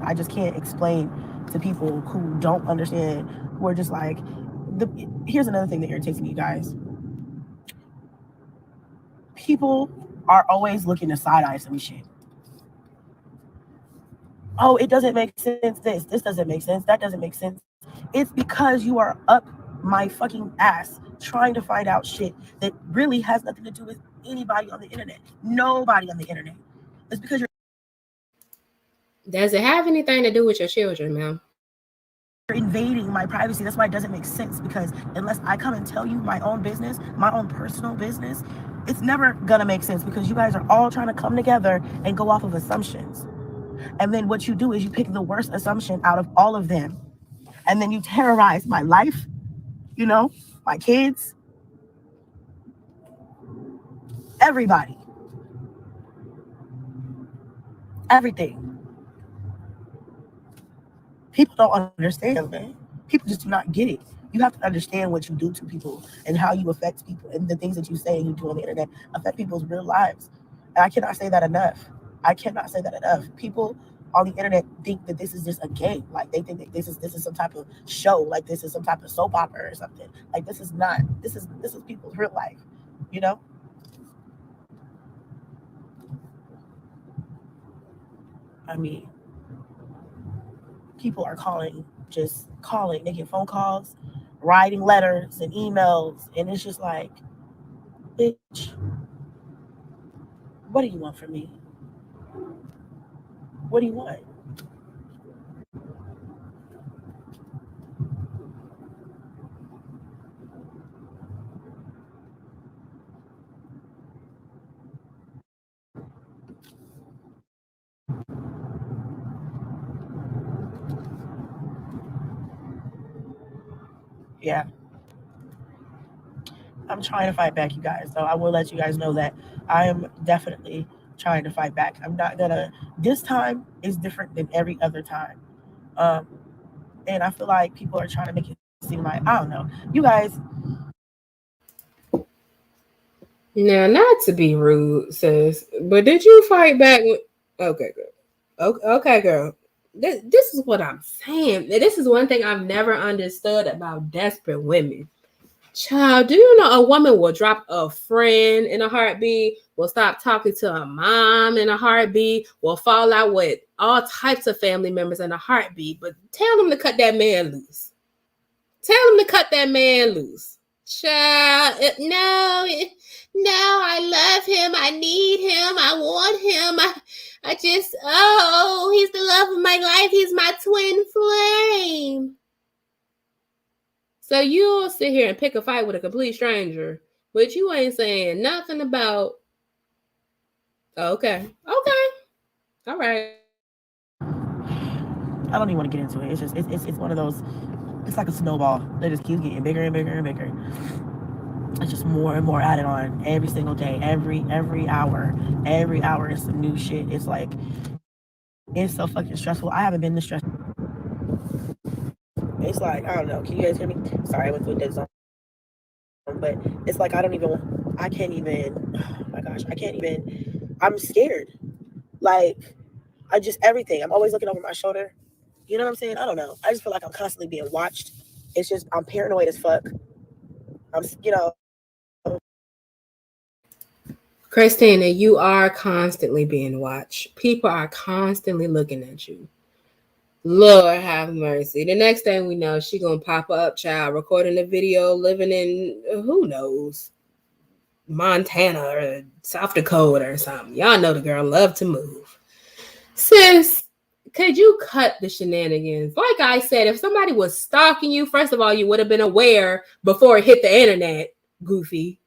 I just can't explain to people who don't understand, who are just like, here's another thing that irritates me, you guys. People are always looking to side eye some shit. Oh, it doesn't make sense. This doesn't make sense. That doesn't make sense. It's because you are up my fucking ass trying to find out shit that really has nothing to do with anybody on the internet. Nobody on the internet. It's because you're. Does it have anything to do with your children, ma'am? You're invading my privacy. That's why it doesn't make sense, because unless I come and tell you my own business, my own personal business, it's never gonna make sense because you guys are all trying to come together and go off of assumptions. And then what you do is you pick the worst assumption out of all of them. And then you terrorize my life, my kids, everybody, everything. People don't understand, man. People just do not get it. You have to understand what you do to people and how you affect people, and the things that you say and you do on the internet affect people's real lives. And I cannot say that enough. People on the internet think that this is just a game. Like, they think that this is some type of show, like this is some type of soap opera or something. Like, this is not. This is people's real life, you know? I mean, people are just calling, making phone calls, writing letters and emails, and it's just like, bitch, what do you want from me? What do you want? Yeah. I'm trying to fight back, you guys. So I will let you guys know that I am definitely trying to fight back. I'm not gonna. This time is different than every other time, and I feel like people are trying to make it seem like, I don't know, you guys. Now, not to be rude, sis, but did you fight back? Okay, girl. Okay, girl. This is what I'm saying. This is one thing I've never understood about desperate women. Child, do you know a woman will drop a friend in a heartbeat, will stop talking to a mom in a heartbeat, will fall out with all types of family members in a heartbeat, but tell them to cut that man loose. Tell them to cut that man loose. Child, no, I love him. I need him. I want him. I just, he's the love of my life. He's my twin flame. So you'll sit here and pick a fight with a complete stranger, but you ain't saying nothing about. Okay, all right. I don't even want to get into it. It's just it's one of those. It's like a snowball. They just keep getting bigger and bigger and bigger. It's just more and more added on every single day, every hour. Every hour is some new shit. It's like, it's so fucking stressful. I haven't been this stressed. It's like, I don't know. Can you guys hear me? Sorry, I went through a dead zone. But it's like, I can't even. Oh my gosh, I can't even. I'm scared. Like, everything. I'm always looking over my shoulder. You know what I'm saying? I don't know. I just feel like I'm constantly being watched. It's just, I'm paranoid as fuck. I'm. Christina, you are constantly being watched. People are constantly looking at you. Lord have mercy. The next thing we know, she gonna pop up, child, recording a video, living in who knows, Montana or South Dakota or something. Y'all know the girl love to move. Sis, could you cut the shenanigans? Like I said, if somebody was stalking you, first of all, you would have been aware before it hit the internet, goofy.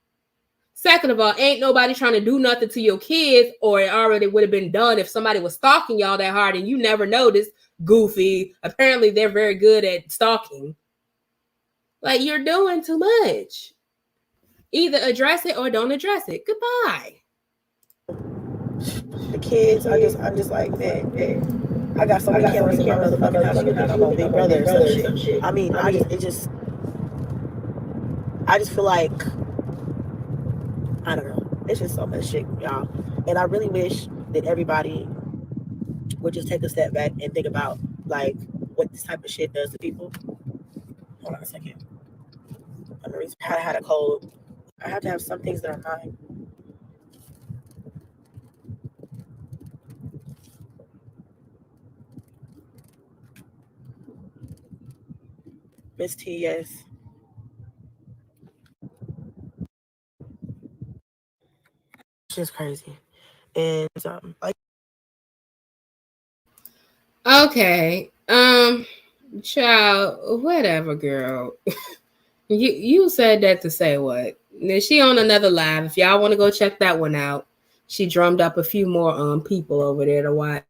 Second of all, ain't nobody trying to do nothing to your kids, or it already would have been done if somebody was stalking y'all that hard and you never noticed, goofy. Apparently, they're very good at stalking. Like, you're doing too much. Either address it or don't address it. Goodbye. The kids, I'm just like, man, I got so many cameras in my motherfucking house. You think I'm on Big Brother or some shit. I mean, I just feel like, I don't know. It's just so much shit, y'all. And I really wish that everybody would just take a step back and think about, like, what this type of shit does to people. Hold on a second. I'm the reason I had a cold. I have to have some things that are mine. Miss T, yes. It's just crazy. And like, okay. Child, whatever, girl. You said that to say what? She on another live. If y'all want to go check that one out, she drummed up a few more people over there to watch.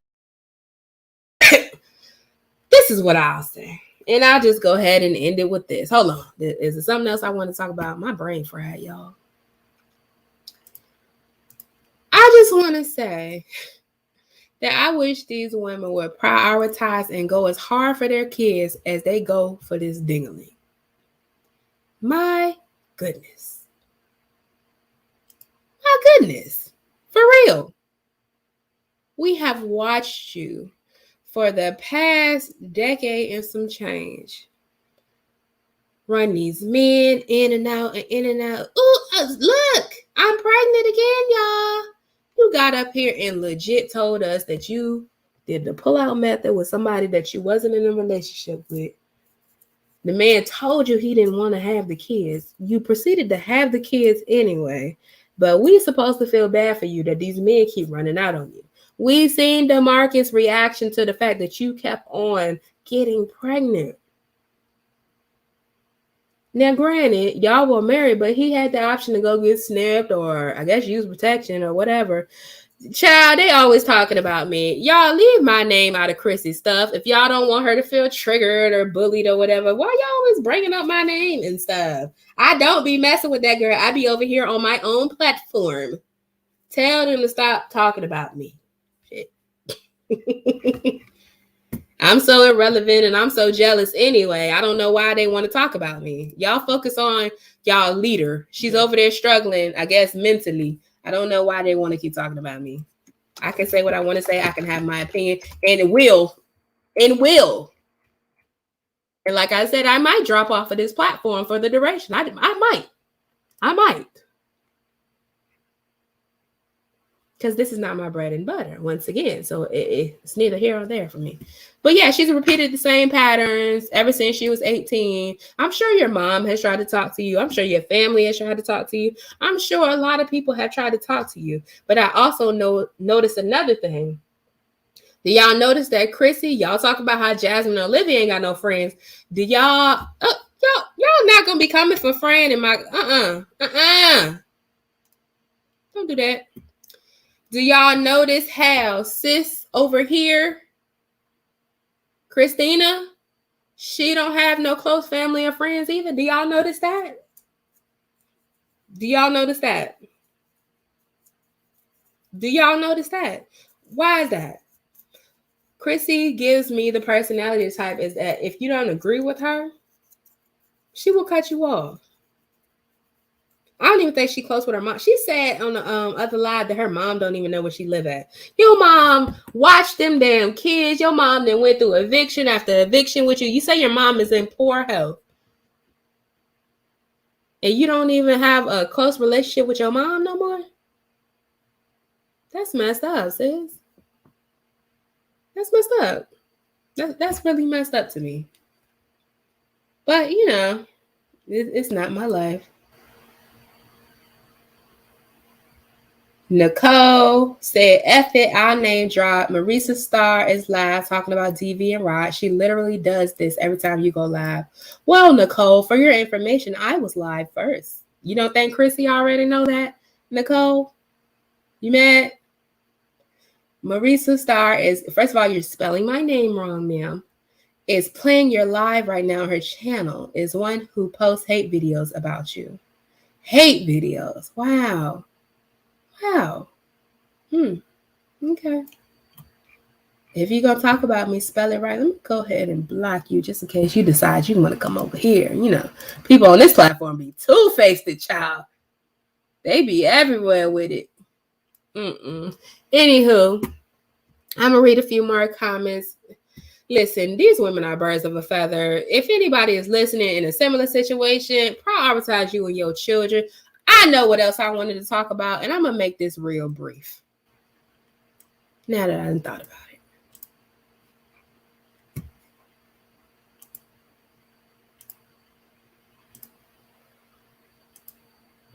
This is what I'll say. And I'll just go ahead and end it with this. Hold on. Is there something else I want to talk about? My brain fried, y'all. I just want to say that I wish these women would prioritize and go as hard for their kids as they go for this dingling. My goodness. My goodness. For real. We have watched you for the past decade and some change run these men in and out and in and out. Ooh, look, I'm pregnant again, y'all. You got up here and legit told us that you did the pull-out method with somebody that you wasn't in a relationship with. The man told you he didn't want to have the kids. You proceeded to have the kids anyway. But we supposed to feel bad for you that these men keep running out on you. We seen DeMarcus' reaction to the fact that you kept on getting pregnant. Now, granted, y'all were married, but he had the option to go get snipped or I guess use protection or whatever. Child, they always talking about me. Y'all leave my name out of CHRISSY's stuff. If y'all don't want her to feel triggered or bullied or whatever, why y'all always bringing up my name and stuff? I don't be messing with that girl. I be over here on my own platform. Tell them to stop talking about me. Shit. I'm so irrelevant and I'm so jealous anyway. I don't know why they want to talk about me. Y'all focus on y'all leader. She's over there struggling, I guess, mentally. I don't know why they want to keep talking about me. I can say what I want to say. I can have my opinion, and it will. And will. And like I said, I might drop off of this platform for the duration. I might. Because this is not my bread and butter, once again. So it's neither here or there for me. But yeah, she's repeated the same patterns ever since she was 18. I'm sure your mom has tried to talk to you. I'm sure your family has tried to talk to you. I'm sure a lot of people have tried to talk to you. But I also noticed another thing. Do y'all notice that CHRISSY, y'all talk about how Jasmine and Olivia ain't got no friends. Do y'all not gonna be coming for Fran and my don't do that. Do y'all notice how sis over here, Christina, she don't have no close family or friends either? Do y'all notice that? Do y'all notice that? Do y'all notice that? Why is that? CHRISSY gives me the personality type is that if you don't agree with her, she will cut you off. I don't even think she's close with her mom. She said on the other live that her mom don't even know where she live at. Your mom watched them damn kids. Your mom then went through eviction after eviction with you. You say your mom is in poor health. And you don't even have a close relationship with your mom no more? That's messed up, sis. That's messed up. That's really messed up to me. But, you know, it's not my life. Nicole said, F it, I'll name drop. Marisa Starr is live talking about DV and Rod. She literally does this every time you go live. Well, Nicole, for your information, I was live first. You don't think CHRISSY already know that, Nicole? You mad? Marisa Starr is, first of all, you're spelling my name wrong, ma'am. Is playing your live right now. Her channel is one who posts hate videos about you. Hate videos. Wow. Okay. If you're going to talk about me, spell it right. Let me go ahead and block you just in case you decide you want to come over here. You know, people on this platform be two-faced, child. They be everywhere with it. Anywho, I'm going to read a few more comments. Listen, these women are birds of a feather. If anybody is listening in a similar situation, prioritize you and your children. I know what else I wanted to talk about, and I'm going to make this real brief. Now that I done thought about it.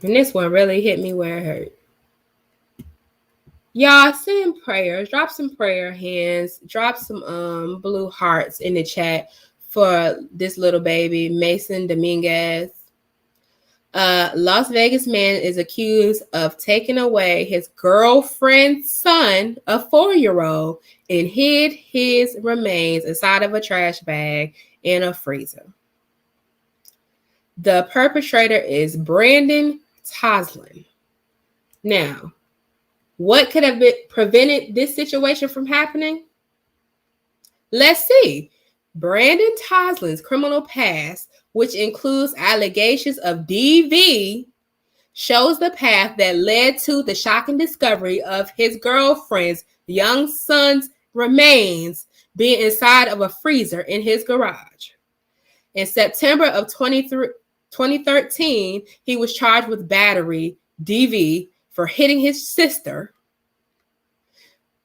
And this one really hit me where it hurt. Y'all send prayers, drop some prayer hands, drop some blue hearts in the chat for this little baby, Mason Dominguez. Las Vegas man is accused of taking away his girlfriend's son, a 4-year-old, and hid his remains inside of a trash bag in a freezer. The perpetrator is Brandon Toslin. Now, what could have prevented this situation from happening? Let's see. Brandon Toslin's criminal past, which includes allegations of DV, shows the path that led to the shocking discovery of his girlfriend's young son's remains being inside of a freezer in his garage. In September of 2013, he was charged with battery, DV, for hitting his sister.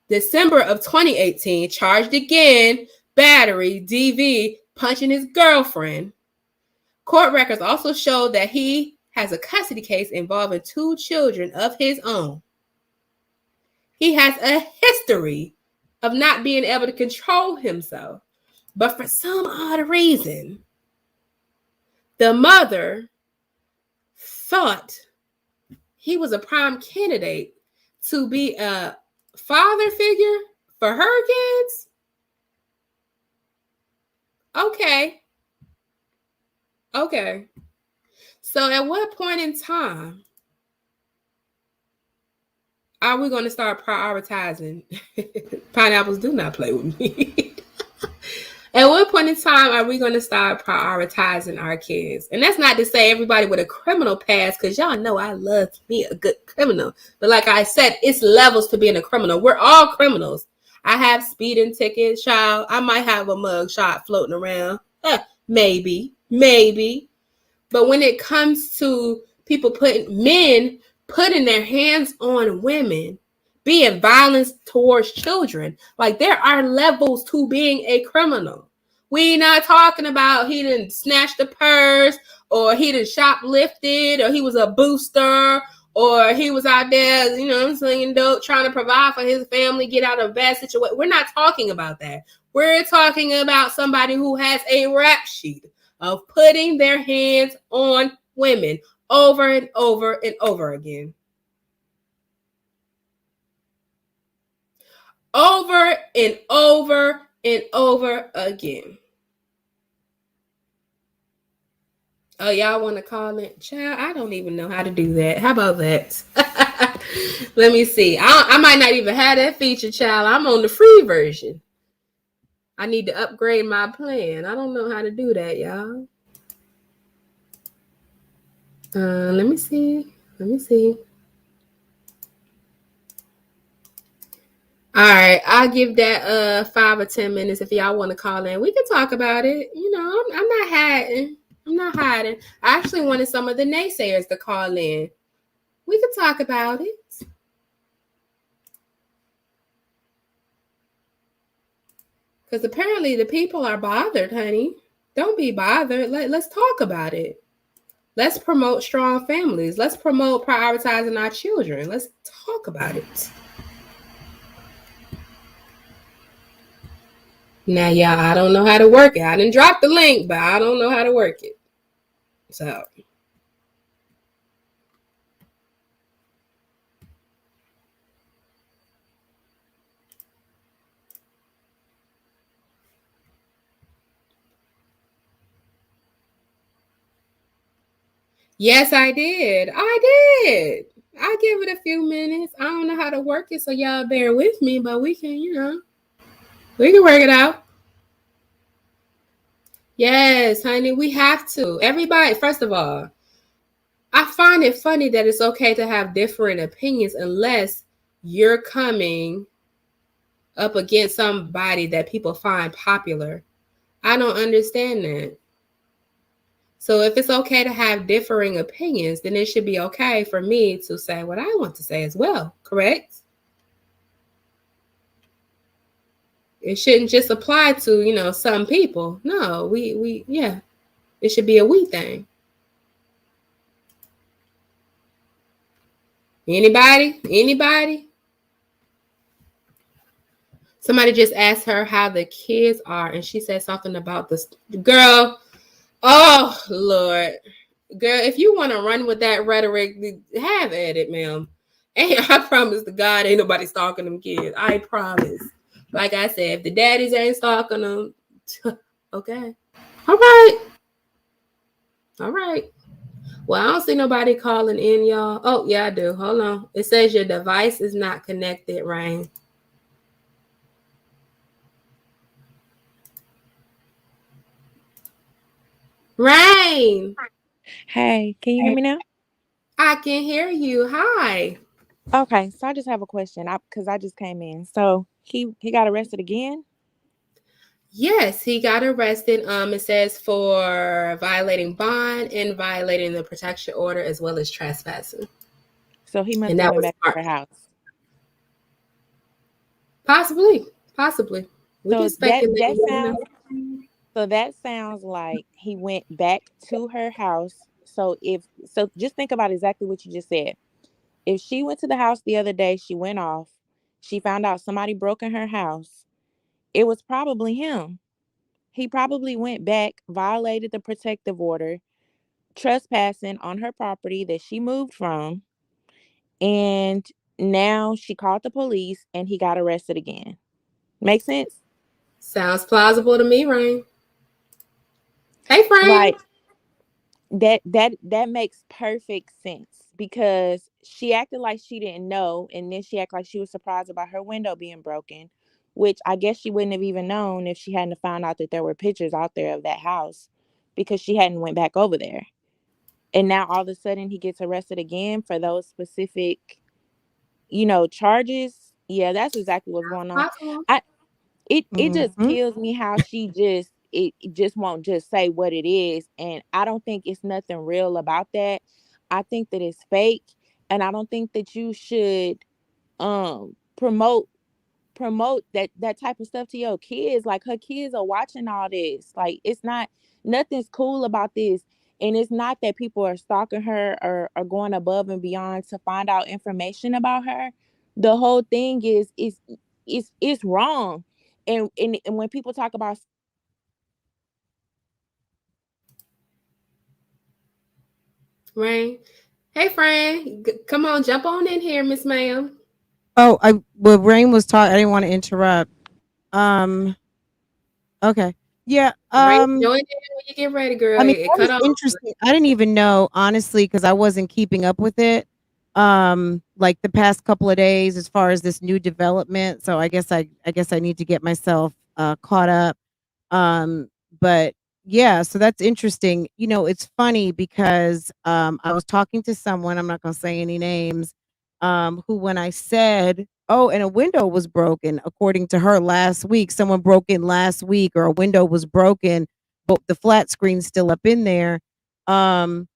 December of 2018, charged again, battery, DV, punching his girlfriend. Court records also show that he has a custody case involving 2 children of his own. He has a history of not being able to control himself. But for some odd reason, the mother thought he was a prime candidate to be a father figure for her kids. Okay. So at what point in time are we going to start prioritizing? Pineapples do not play with me. At what point in time are we going to start prioritizing our kids? And that's not to say everybody with a criminal past, because y'all know I love me a good criminal. But like I said, it's levels to being a criminal. We're all criminals. I have speeding tickets, child. I might have a mug shot floating around. Maybe. But when it comes to men putting their hands on women, being violence towards children, like there are levels to being a criminal. We not talking about he didn't snatch the purse, or he didn't shoplifted, or he was a booster, or he was out there, you know, slinging dope, trying to provide for his family, get out of a bad situation. We're not talking about that. We're talking about somebody who has a rap sheet of putting their hands on women over and over and over again. Over and over and over again. Oh, y'all want to call it? Child, I don't even know how to do that. How about that? Let me see. I might not even have that feature, child. I'm on the free version. I need to upgrade my plan. I don't know how to do that, y'all. Let me see. All right, I'll give that 5 or 10 minutes if y'all want to call in. We can talk about it. You know, I'm not hiding. I actually wanted some of the naysayers to call in. We can talk about it. Because apparently the people are bothered, honey. Don't be bothered. Let's talk about it. Let's promote strong families. Let's promote prioritizing our children. Let's talk about it. Now, y'all, I don't know how to work it. I didn't drop the link, but I don't know how to work it. So, yes, I did. I give it a few minutes. I don't know how to work it, so y'all bear with me, but we can, we can work it out. Yes, honey, we have to. Everybody, first of all, I find it funny that it's okay to have different opinions unless you're coming up against somebody that people find popular. I don't understand that. So if it's okay to have differing opinions, then it should be okay for me to say what I want to say as well, correct? It shouldn't just apply to, some people. No, yeah. It should be a we thing. Anybody? Somebody just asked her how the kids are, and she said something about the girl. Oh, Lord. Girl, if you want to run with that rhetoric, have at it, ma'am. And I promise to God, ain't nobody stalking them kids. I promise. Like I said, if the daddies ain't stalking them, okay. All right. Well, I don't see nobody calling in, y'all. Oh, yeah, I do. Hold on. It says your device is not connected, Rain. Rain. Hey, can you hear me now? I can hear you. Hi. Okay, so I just have a question. Because I just came in. So he got arrested again? Yes, he got arrested. It says for violating bond and violating the protection order as well as trespassing. So he must And have that went was back to smart. her house. Possibly. We can So speculate. that sounds like he went back to her house. So just think about exactly what you just said. If she went to the house the other day, she went off, she found out somebody broke in her house, it was probably him. He probably went back, violated the protective order, trespassing on her property that she moved from, and now she called the police and he got arrested again. Make sense? Sounds plausible to me, Rain. Hey, Frank. Like that makes perfect sense because she acted like she didn't know, and then she acted like she was surprised about her window being broken, which I guess she wouldn't have even known if she hadn't found out that there were pictures out there of that house because she hadn't went back over there. And now all of a sudden he gets arrested again for those specific, charges. Yeah, that's exactly what's going on. Possible. I it just Mhm. kills me how it just won't just say what it is, and I don't think it's nothing real about that. I think that it's fake, and I don't think that you should promote that type of stuff to your kids. Like, her kids are watching all this. Like, it's not, nothing's cool about this. And it's not that people are stalking her or going above and beyond to find out information about her. The whole thing is wrong. And when people talk about, Rain. Hey, Frank. Come on, jump on in here, Miss Ma'am. Oh, Rain was talking. I didn't want to interrupt. Um, okay. Yeah. Rain, join in when you get ready, girl. I mean, It that cut was off. interesting. I didn't even know, honestly, because I wasn't keeping up with it. Like the past couple of days, as far as this new development. So I guess I need to get myself caught up. Um, but yeah, so that's interesting. It's funny because I was talking to someone, I'm not gonna say any names, who when I said, oh, and a window was broken, according to her last week, someone broke in last week, or a window was broken, but the flat screen's still up in there. Um,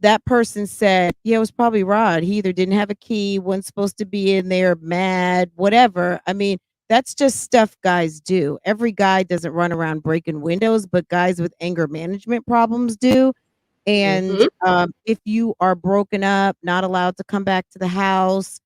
that person said, yeah, it was probably Rod. He either didn't have a key, wasn't supposed to be in there, mad, whatever. I mean, That's just stuff guys do. Every guy doesn't run around breaking windows, but guys with anger management problems do. And Mm-hmm. if you are broken up, not allowed to come back to the house,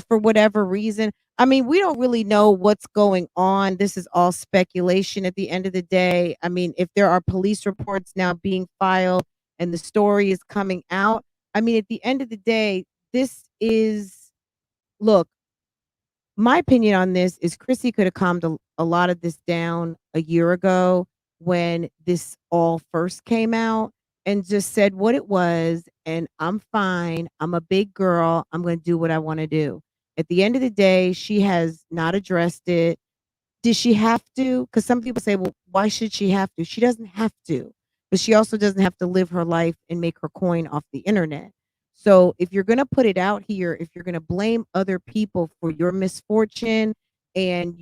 for whatever reason, I mean, we don't really know what's going on. This is all speculation at the end of the day. I mean, if there are police reports now being filed and the story is coming out, I mean, at the end of the day, this is, look, my opinion on this is Chrissy could have calmed a lot of this down a year ago when this all first came out and just said what it was. And I'm fine. I'm a big girl. I'm going to do what I want to do. At the end of the day, she has not addressed it. Does she have to? Because some people say, well, why should she have to? She doesn't have to, but she also doesn't have to live her life and make her coin off the internet. So if you're going to put it out here, if you're going to blame other people for your misfortune and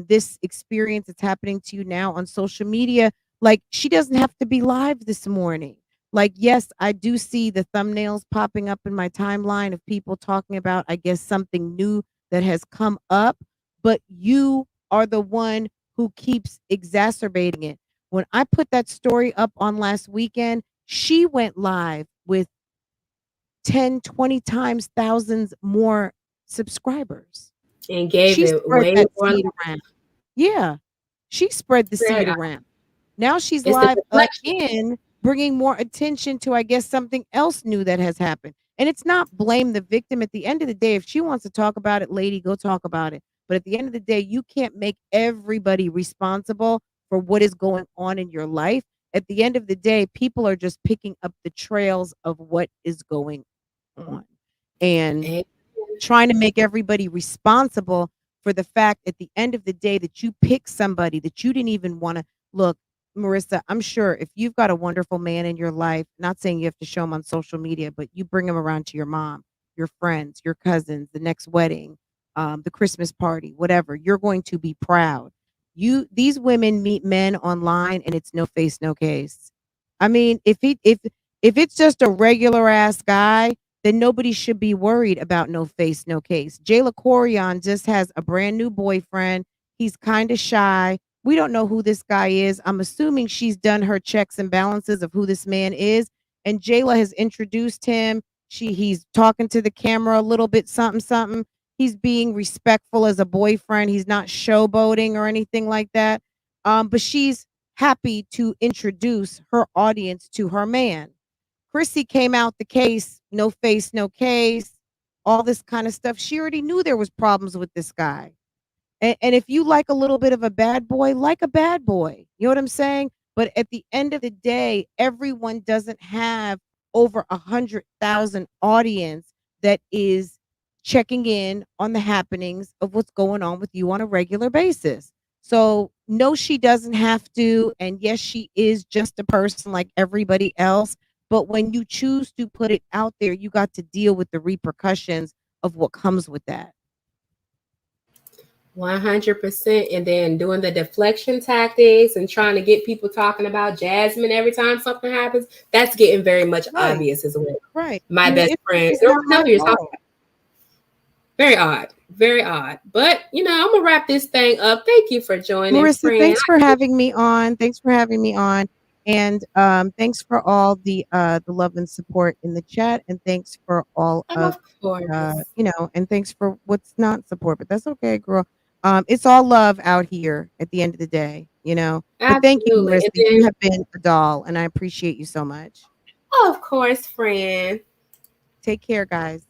this experience that's happening to you now on social media, like she doesn't have to be live this morning. Like, yes, I do see the thumbnails popping up in my timeline of people talking about, I guess, something new that has come up, but you are the one who keeps exacerbating it. When I put that story up on last weekend, she went live with 10, 20 times thousands more subscribers. And gave She it spread way that more. seed around. Yeah, she spread the Very seed odd. around. Now she's It's the live deflection. again, bringing more attention to, I guess, something else new that has happened. And it's not blame the victim. At the end of the day, if she wants to talk about it, lady, go talk about it. But at the end of the day, you can't make everybody responsible for what is going on in your life. At the end of the day, people are just picking up the trails of what is going on. And And trying to make everybody responsible for the fact at the end of the day that you pick somebody that you didn't even want to look. Marissa, I'm sure if you've got a wonderful man in your life, not saying you have to show him on social media, but you bring him around to your mom, your friends, your cousins, the next wedding, the Christmas party, whatever, you're going to be proud. These women meet men online and it's no face, no case. I mean, if it's just a regular ass guy, then nobody should be worried about no face, no case. Jayla Corian just has a brand new boyfriend. He's kind of shy. We don't know who this guy is. I'm assuming she's done her checks and balances of who this man is. And Jayla has introduced him. He's talking to the camera a little bit, something, something. He's being respectful as a boyfriend. He's not showboating or anything like that. But she's happy to introduce her audience to her man. Chrissy came out the case, no face, no case, all this kind of stuff. She already knew there was problems with this guy. And if you like a little bit of a bad boy, like a bad boy. You know what I'm saying? But at the end of the day, everyone doesn't have over 100,000 audience that is checking in on the happenings of what's going on with you on a regular basis. So no, she doesn't have to. And yes, she is just a person like everybody else. But when you choose to put it out there, you got to deal with the repercussions of what comes with that. 100%. And then doing the deflection tactics and trying to get people talking about Jasmine every time something happens, that's getting very much Right. obvious as well. Right. My I mean, best friend, it's no, not no, her you're talking fault. about. Very odd. Very odd. But, I'm going to wrap this thing up. Thank you for joining, Marissa, friend. thanks for having me on. Thanks for having me on. And thanks for all the love and support in the chat. And thanks for all of Of course. and thanks for what's not support, but that's okay, girl. It's all love out here at the end of the day. But thank you, Absolutely. Marissa. And You then, have been a doll, and I appreciate you so much. of course, friend. Take care, guys.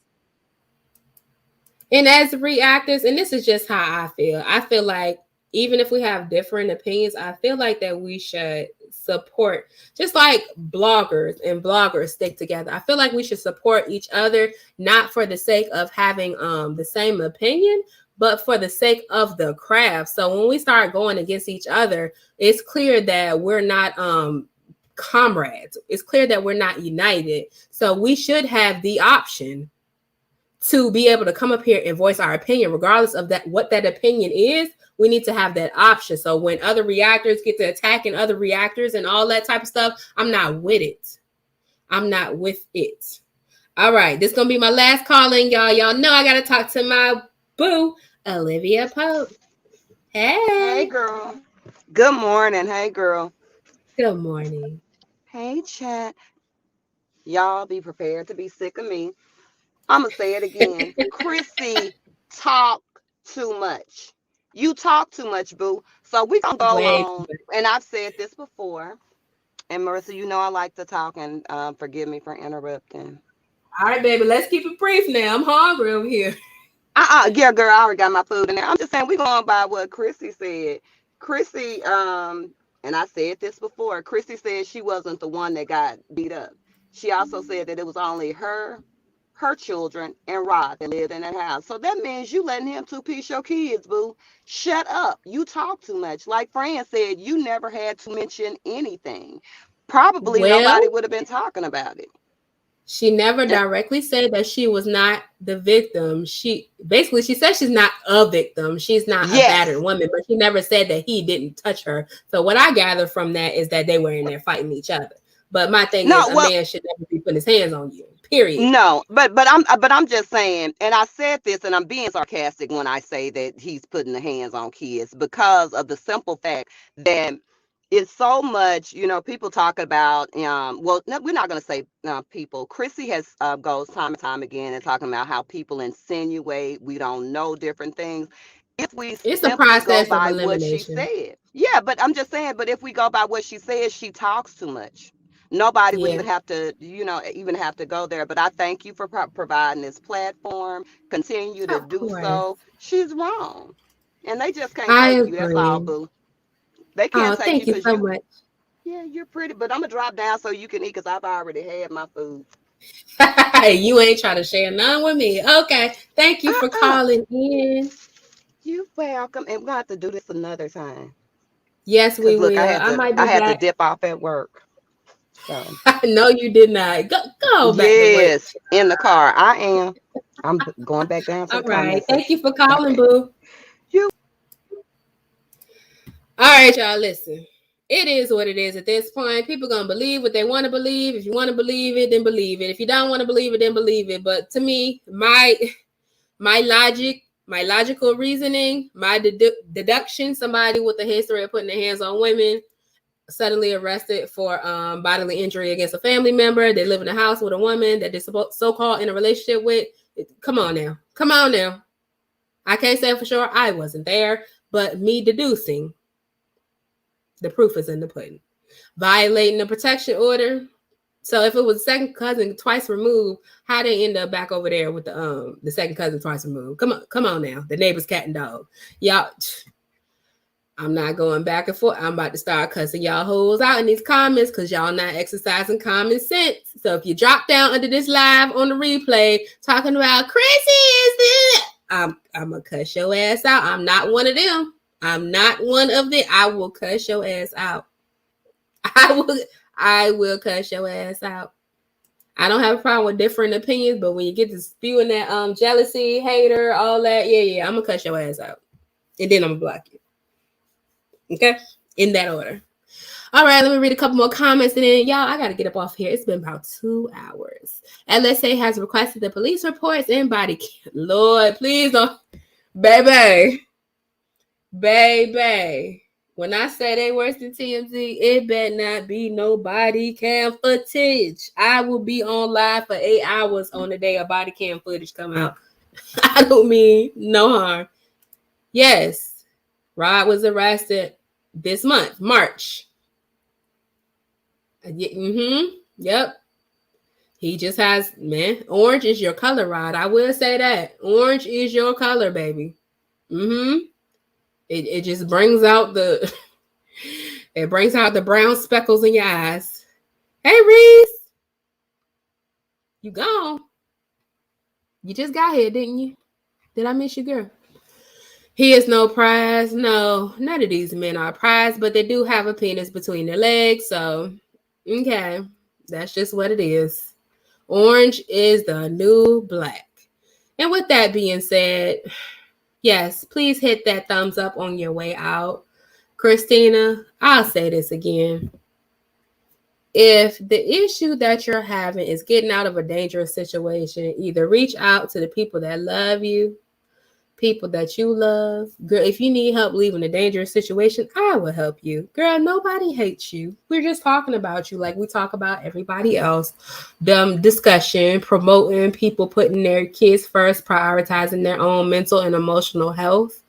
And as reactors, and this is just how I feel like even if we have different opinions, I feel like that we should support, just like bloggers stick together. I feel like we should support each other, not for the sake of having the same opinion, but for the sake of the craft. So when we start going against each other, it's clear that we're not comrades. It's clear that we're not united. So we should have the option to be able to come up here and voice our opinion, regardless of that, what that opinion is. We need to have that option. So when other reactors get to attacking other reactors and all that type of stuff, I'm not with it. I'm not with it. All right, this is gonna be my last calling, y'all. Y'all know I gotta talk to my boo, Olivia Pope. Hey. girl. Good morning. Hey, girl. Good morning. Hey, chat. Y'all be prepared to be sick of me. I'm going to say it again. Chrissy, talk too much. You talk too much, boo. So we going to go Way too on. much. And I've said this before. And Marissa, you know I like to talk, and forgive me for interrupting. All right, baby. Let's keep it brief now. I'm hungry over here. Yeah, girl, I already got my food in there. I'm just saying we going by what Chrissy said. Chrissy, and I said this before. Chrissy said she wasn't the one that got beat up. She also said that it was only her children, and Rod that lived in that house. So that means you letting him two-piece your kids, boo. Shut up. You talk too much. Like Fran said, you never had to mention anything. Probably Well, nobody would have been talking about it. she never directly said that she was not the victim. She said she's not a victim. She's not a battered Yes. woman, but she never said that he didn't touch her. So what I gather from that is that they were in there fighting each other. But my thing is, No, a well, man should never be putting his hands on you. Period. no, but I'm just saying, and I said this, and I'm being sarcastic when I say that he's putting the hands on kids because of the simple fact that it's so much, people talk about. Well, no, we're not going to say people. Chrissy has goes time and time again and talking about how people insinuate we don't know different things. If we It's a simply go process of by what she elimination. said, yeah, but I'm just saying, but if we go by what she says, she talks too much. Nobody would Yeah, even have to go there. But I thank you for providing this platform. Continue to of do course. so. She's wrong, and they just can't I take you. That's all, agree. boo. They can't Oh, take you thank you because so you, much. yeah, you're pretty. But I'm gonna drop down so you can eat because I've already had my food. You ain't trying to share none with me. Okay. Thank you for Uh-uh. calling in. You welcome, and we're gonna have to do this another time. Yes, we Cause look, I will. had I to, might I be had to back. dip off at work. So No, you did not. Go back to work. yes, in the car. I am. I'm going back down to All the right. comment Thank you section. for calling, Okay. boo. You. All right, y'all. Listen. It is what it is at this point. People gonna believe what they want to believe. If you want to believe it, then believe it. If you don't want to believe it, then believe it. But to me, my logic, my logical reasoning, my deduction, somebody with a history of putting their hands on women, suddenly arrested for bodily injury against a family member. They live in a house with a woman that they're so-called in a relationship with. Come on now. Come on now. I can't say for sure I wasn't there, but me deducing, the proof is in the pudding. Violating the protection order. So if it was second cousin twice removed, how they end up back over there with the second cousin twice removed? Come on now. The neighbor's cat and dog. Y'all, I'm not going back and forth. I'm about to start cussing y'all hoes out in these comments because y'all not exercising common sense. So if you drop down under this live on the replay talking about Chrissy is this, I'm gonna cuss your ass out. I'm not one of them. I'm not one of them. I will cuss your ass out. I will cuss your ass out. I don't have a problem with different opinions, but when you get to spewing that jealousy, hater, all that, yeah, I'm gonna cuss your ass out. And then I'm gonna block you. Okay? In that order. All right, let me read a couple more comments and then y'all, I gotta get up off here. It's been about 2 hours. LSA has requested the police reports and body cam. Lord, please don't. Baby. When I say they worse than TMZ, it better not be no body cam footage. I will be on live for 8 hours on the day a body cam footage come out. I don't mean no harm. Yes, Rod was arrested this month, March. Yep. He just has, man, orange is your color, Rod. I will say that. Orange is your color, baby. It just brings out the it brings out the brown speckles in your eyes. Hey Reese, you gone. You just got here, didn't you? Did I miss you, girl? He is no prize. No, none of these men are prize, but they do have a penis between their legs. So, okay, that's just what it is. Orange is the new black. And with that being said, yes, please hit that thumbs up on your way out. Christina, I'll say this again. If the issue that you're having is getting out of a dangerous situation, either reach out to the people that love you, people that you love. Girl, if you need help leaving a dangerous situation, I will help you. Girl, nobody hates you. We're just talking about you like we talk about everybody else. Discussion, promoting people putting their kids first, prioritizing their own mental and emotional health.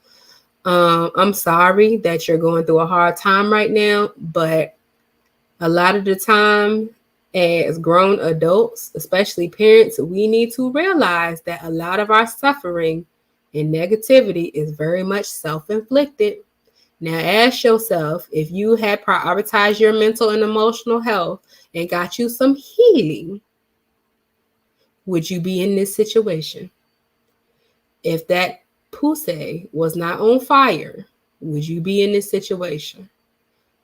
I'm sorry that you're going through a hard time right now, but a lot of the time, as grown adults, especially parents, we need to realize that a lot of our suffering and negativity is very much self-inflicted. Now, ask yourself, if you had prioritized your mental and emotional health and got you some healing, would you be in this situation? If that pussy was not on fire, would you be in this situation?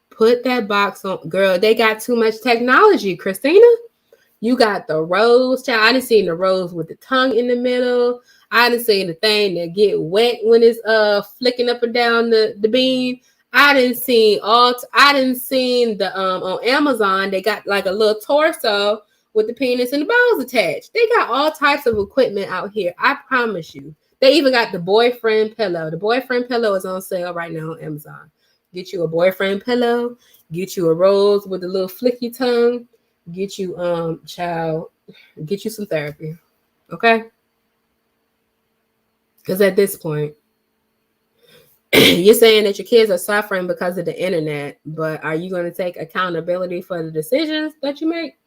Put that box on. Girl, they got too much technology, Christina. You got the rose, child. I done seen the rose with the tongue in the middle. I done seen the thing that get wet when it's flicking up and down the beam. I done seen the on Amazon, they got like a little torso with the penis and the balls attached. They got all types of equipment out here. I promise you. They even got the boyfriend pillow. The boyfriend pillow is on sale right now on Amazon. Get you a boyfriend pillow, get you a rose with a little flicky tongue, get you get you some therapy. Okay? Because at this point, you're saying that your kids are suffering because of the internet, but are you going to take accountability for the decisions that you make?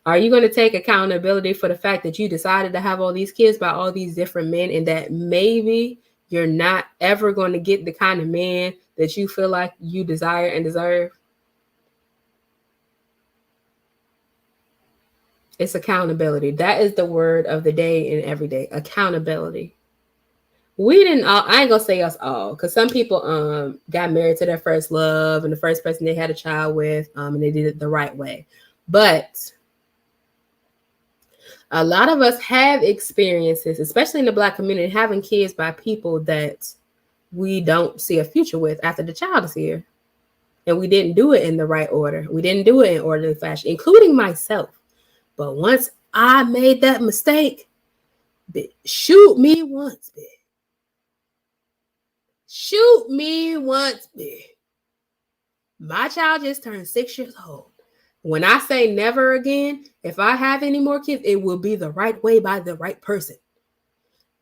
Are you going to take accountability for the fact that you decided to have all these kids by all these different men, and that maybe you're not ever going to get the kind of man that you feel like you desire and deserve? It's accountability. That is the word of the day and every day. Accountability. We didn't all, I ain't gonna say us all, because some people got married to their first love and the first person they had a child with, and they did it the right way. But a lot of us have experiences, especially in the Black community, having kids by people that we don't see a future with after the child is here. And we didn't do it in the right order. We didn't do it in orderly fashion, including myself. But once I made that mistake, shoot me once, bitch. Shoot me once, bitch. My child just turned 6 years old. When I say never again, if I have any more kids, it will be the right way by the right person.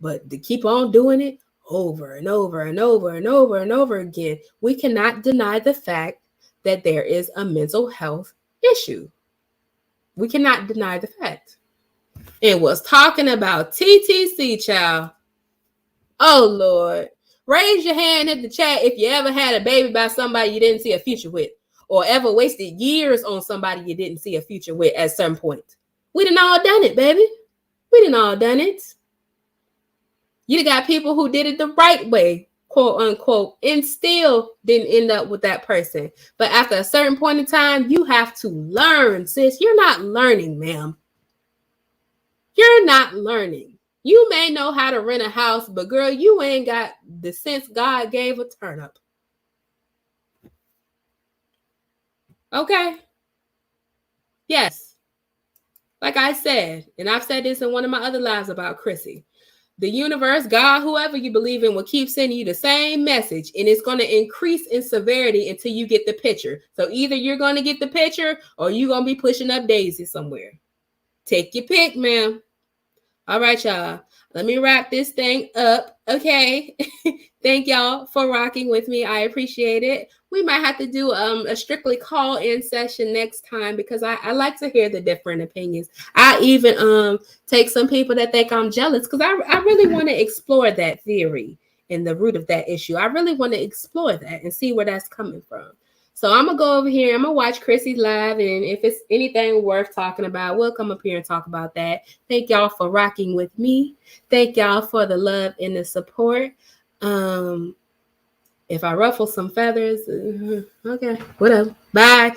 But to keep on doing it over and over and over and over and over again, we cannot deny the fact that there is a mental health issue. We cannot deny the fact. It was talking about TTC, child. Oh, Lord. Raise your hand in the chat if you ever had a baby by somebody you didn't see a future with, or ever wasted years on somebody you didn't see a future with at some point. We done all done it, baby. We done all done it. You got people who did it the right way, quote unquote, and still didn't end up with that person. But after a certain point in time, you have to learn, sis. You're not learning, ma'am. You're not learning. You may know how to rent a house, but girl, you ain't got the sense God gave a turnip. Okay? Yes. Like I said, and I've said this in one of my other lives about CHRISSY. The universe, God, whoever you believe in, will keep sending you the same message, and it's going to increase in severity until you get the picture. So either you're going to get the picture or you're going to be pushing up daisies somewhere. Take your pick, ma'am. All right, y'all. Let me wrap this thing up. Okay. Thank y'all for rocking with me. I appreciate it. We might have to do a strictly call-in session next time, because I like to hear the different opinions. I even take some people that think I'm jealous, because I really want to explore that theory and the root of that issue. I really want to explore that and see where that's coming from. So I'm going to go over here. I'm going to watch CHRISSY's live. And if it's anything worth talking about, we'll come up here and talk about that. Thank y'all for rocking with me. Thank y'all for the love and the support. If I ruffle some feathers, okay, whatever. Bye.